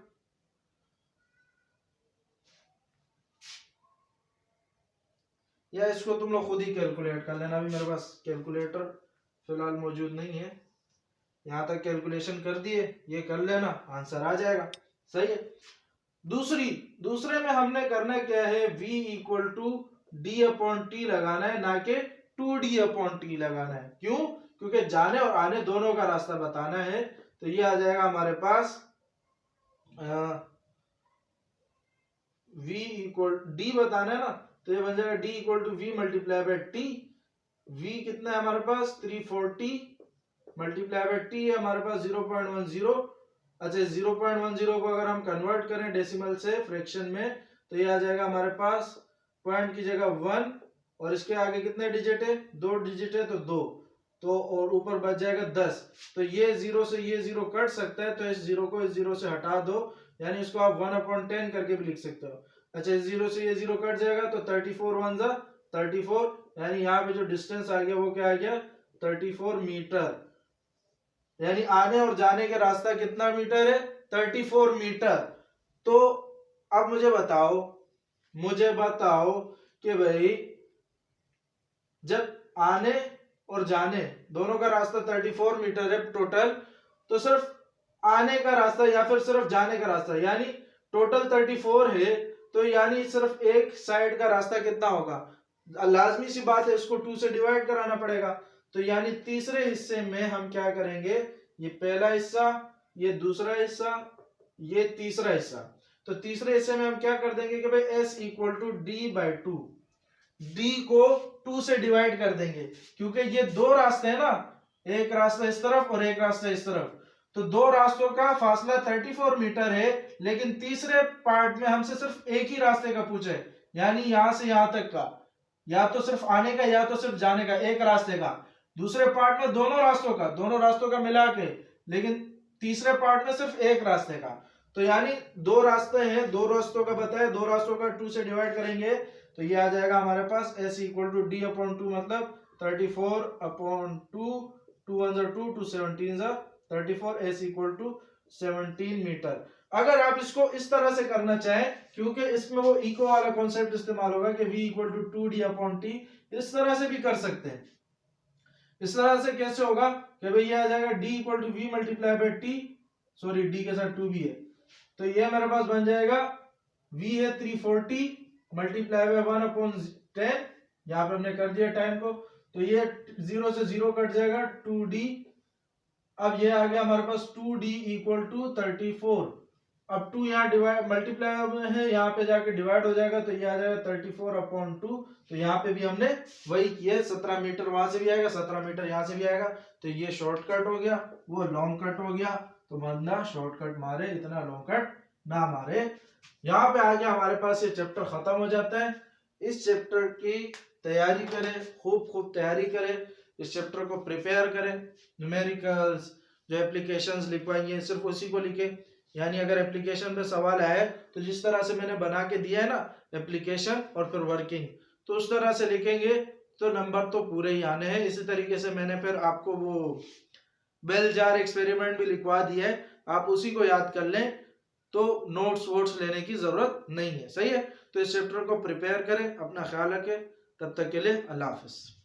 या इसको तुम लोग खुद ही कैलकुलेट कर लेना, अभी मेरे पास कैलकुलेटर फिलहाल मौजूद नहीं है। यहां तक कैलकुलेशन कर दिए, ये कर लेना, आंसर आ जाएगा, सही है। दूसरे में हमने करना क्या है, v equal to D upon T लगाना है, ना कि 2d अपॉन टी लगाना है। क्यों, क्योंकि जाने और आने दोनों का रास्ता बताना है। तो ये आ जाएगा हमारे पास v इक्वल डी बताना है ना, तो ये बन जाएगा d equal to V multiply by T. v कितना है हमारे पास 340 मल्टीप्लाई बाय टी है हमारे पास 0.10। अच्छा, 0.10 को अगर हम कन्वर्ट करें डेसिमल से फ्रैक्शन में, तो ये आ जाएगा हमारे पास पॉइंट की जगह 1 और इसके आगे कितने डिजिट है, 2 डिजिट है तो 2, तो और ऊपर बच जाएगा 10। तो ये 0 से ये 0 कट सकता है, तो इस 0 को इस 0 से हटा दो, यानी इसको आप 1/10 करके भी लिख सकते हो। अच्छा, इस 0 से ये 0 कट जाएगा तो 34 1 जा 34, यानी यहाँ पे जो डिस्टेंस आ गया वो क्या आ गया, 34 मीटर। यानी आने और जाने का रास्ता कितना मीटर है, 34 मीटर। तो अब मुझे बताओ कि भाई जब आने और जाने दोनों का रास्ता 34 मीटर है टोटल, तो सिर्फ आने का रास्ता या फिर सिर्फ जाने का रास्ता, यानी टोटल 34 है, तो यानी सिर्फ एक साइड का रास्ता कितना होगा, लाजमी सी बात है इसको 2 से डिवाइड कराना पड़ेगा। तो यानी तीसरे हिस्से में हम क्या करेंगे, ये पहला हिस्सा, ये दूसरा हिस्सा, ये तीसरा हिस्सा। तो तीसरे हिस्से में हम क्या कर देंगे कि भाई s equal to d/2, d को 2 से डिवाइड कर देंगे, क्योंकि ये दो रास्ते हैं ना, एक रास्ता इस तरफ और एक रास्ता इस तरफ, तो दो रास्तों का फासला 34 मीटर है, लेकिन तीसरे पार्ट में हमसे सिर्फ एक ही रास्ते का पूछे, यानी यहां से यहां तक का, या तो सिर्फ आने का या तो सिर्फ जाने का, एक रास्ते का। दूसरे पार्ट में दोनों रास्तों का मिला के, लेकिन तीसरे पार्ट में सिर्फ एक रास्ते का। तो यानी दो रास्ते हैं, दो रास्तों का बताया, दो रास्तों का 2 से डिवाइड करेंगे तो ये आ जाएगा हमारे पास s इक्वल टू d/2, मतलब 34/2, 2 1 2, 2 17 34, s इक्वल टू 17 मीटर। अगर आप इसको इस तरह से करना चाहें, क्योंकि इसमें वो इको वाला कॉन्सेप्ट इस्तेमाल होगा कि v इक्वल टू 2d/t, इस तरह से भी कर सकते हैं। इस तरह से कैसे होगा कि भाई ये आ जाएगा d equal to v multiply by t, sorry d के साथ 2 भी है, तो ये मेरे पास बन जाएगा v है 340 मल्टीप्लाई बाय 1/10, यहाँ पे हमने कर दिया टाइम को, तो ये 0 से 0 कट जाएगा 2d। अब ये आ गया हमारे पास 2d इक्वल टू 34, अब 2 यहाँ डिवाइड मल्टीप्लाई में है, यहाँ पे जाके डिवाइड हो जाएगा, तो ये आ जाएगा 34/2। तो यहाँ पे भी हमने वही किया, 17 मीटर वहां से भी आएगा, 17 मीटर यहाँ से भी आएगा, तो ये शॉर्टकट हो गया, वो लॉन्ग कट हो गया। तो बंदा शॉर्टकट मारे, इतना लॉन्ग कट ना मारे। यहाँ पे आ गया हमारे पास ये चैप्टर खत्म हो जाता है। इस चैप्टर की तैयारी करें, खूब तैयारी करें, इस चैप्टर को प्रिपेयर करें। न्यूमेरिकल्स जो एप्लीकेशंस लिखवाएंगे सिर्फ उसी को लिखे, यानी अगर एप्लीकेशन पे सवाल आए तो जिस तरह से मैंने बना के दिया है ना एप्लीकेशन और फिर वर्किंग, तो उस तरह से लिखेंगे तो नंबर तो पूरे ही आने हैं। इसी तरीके से मैंने फिर आपको वो बेल जार एक्सपेरिमेंट भी लिखवा दिया है, आप उसी को याद कर लें, तो नोट्स वोट्स लेने की जरूरत नहीं है। सही है, तो इस चैप्टर को प्रिपेयर करें, अपना ख्याल रखें, तब तक के लिए अल्लाह हाफिज।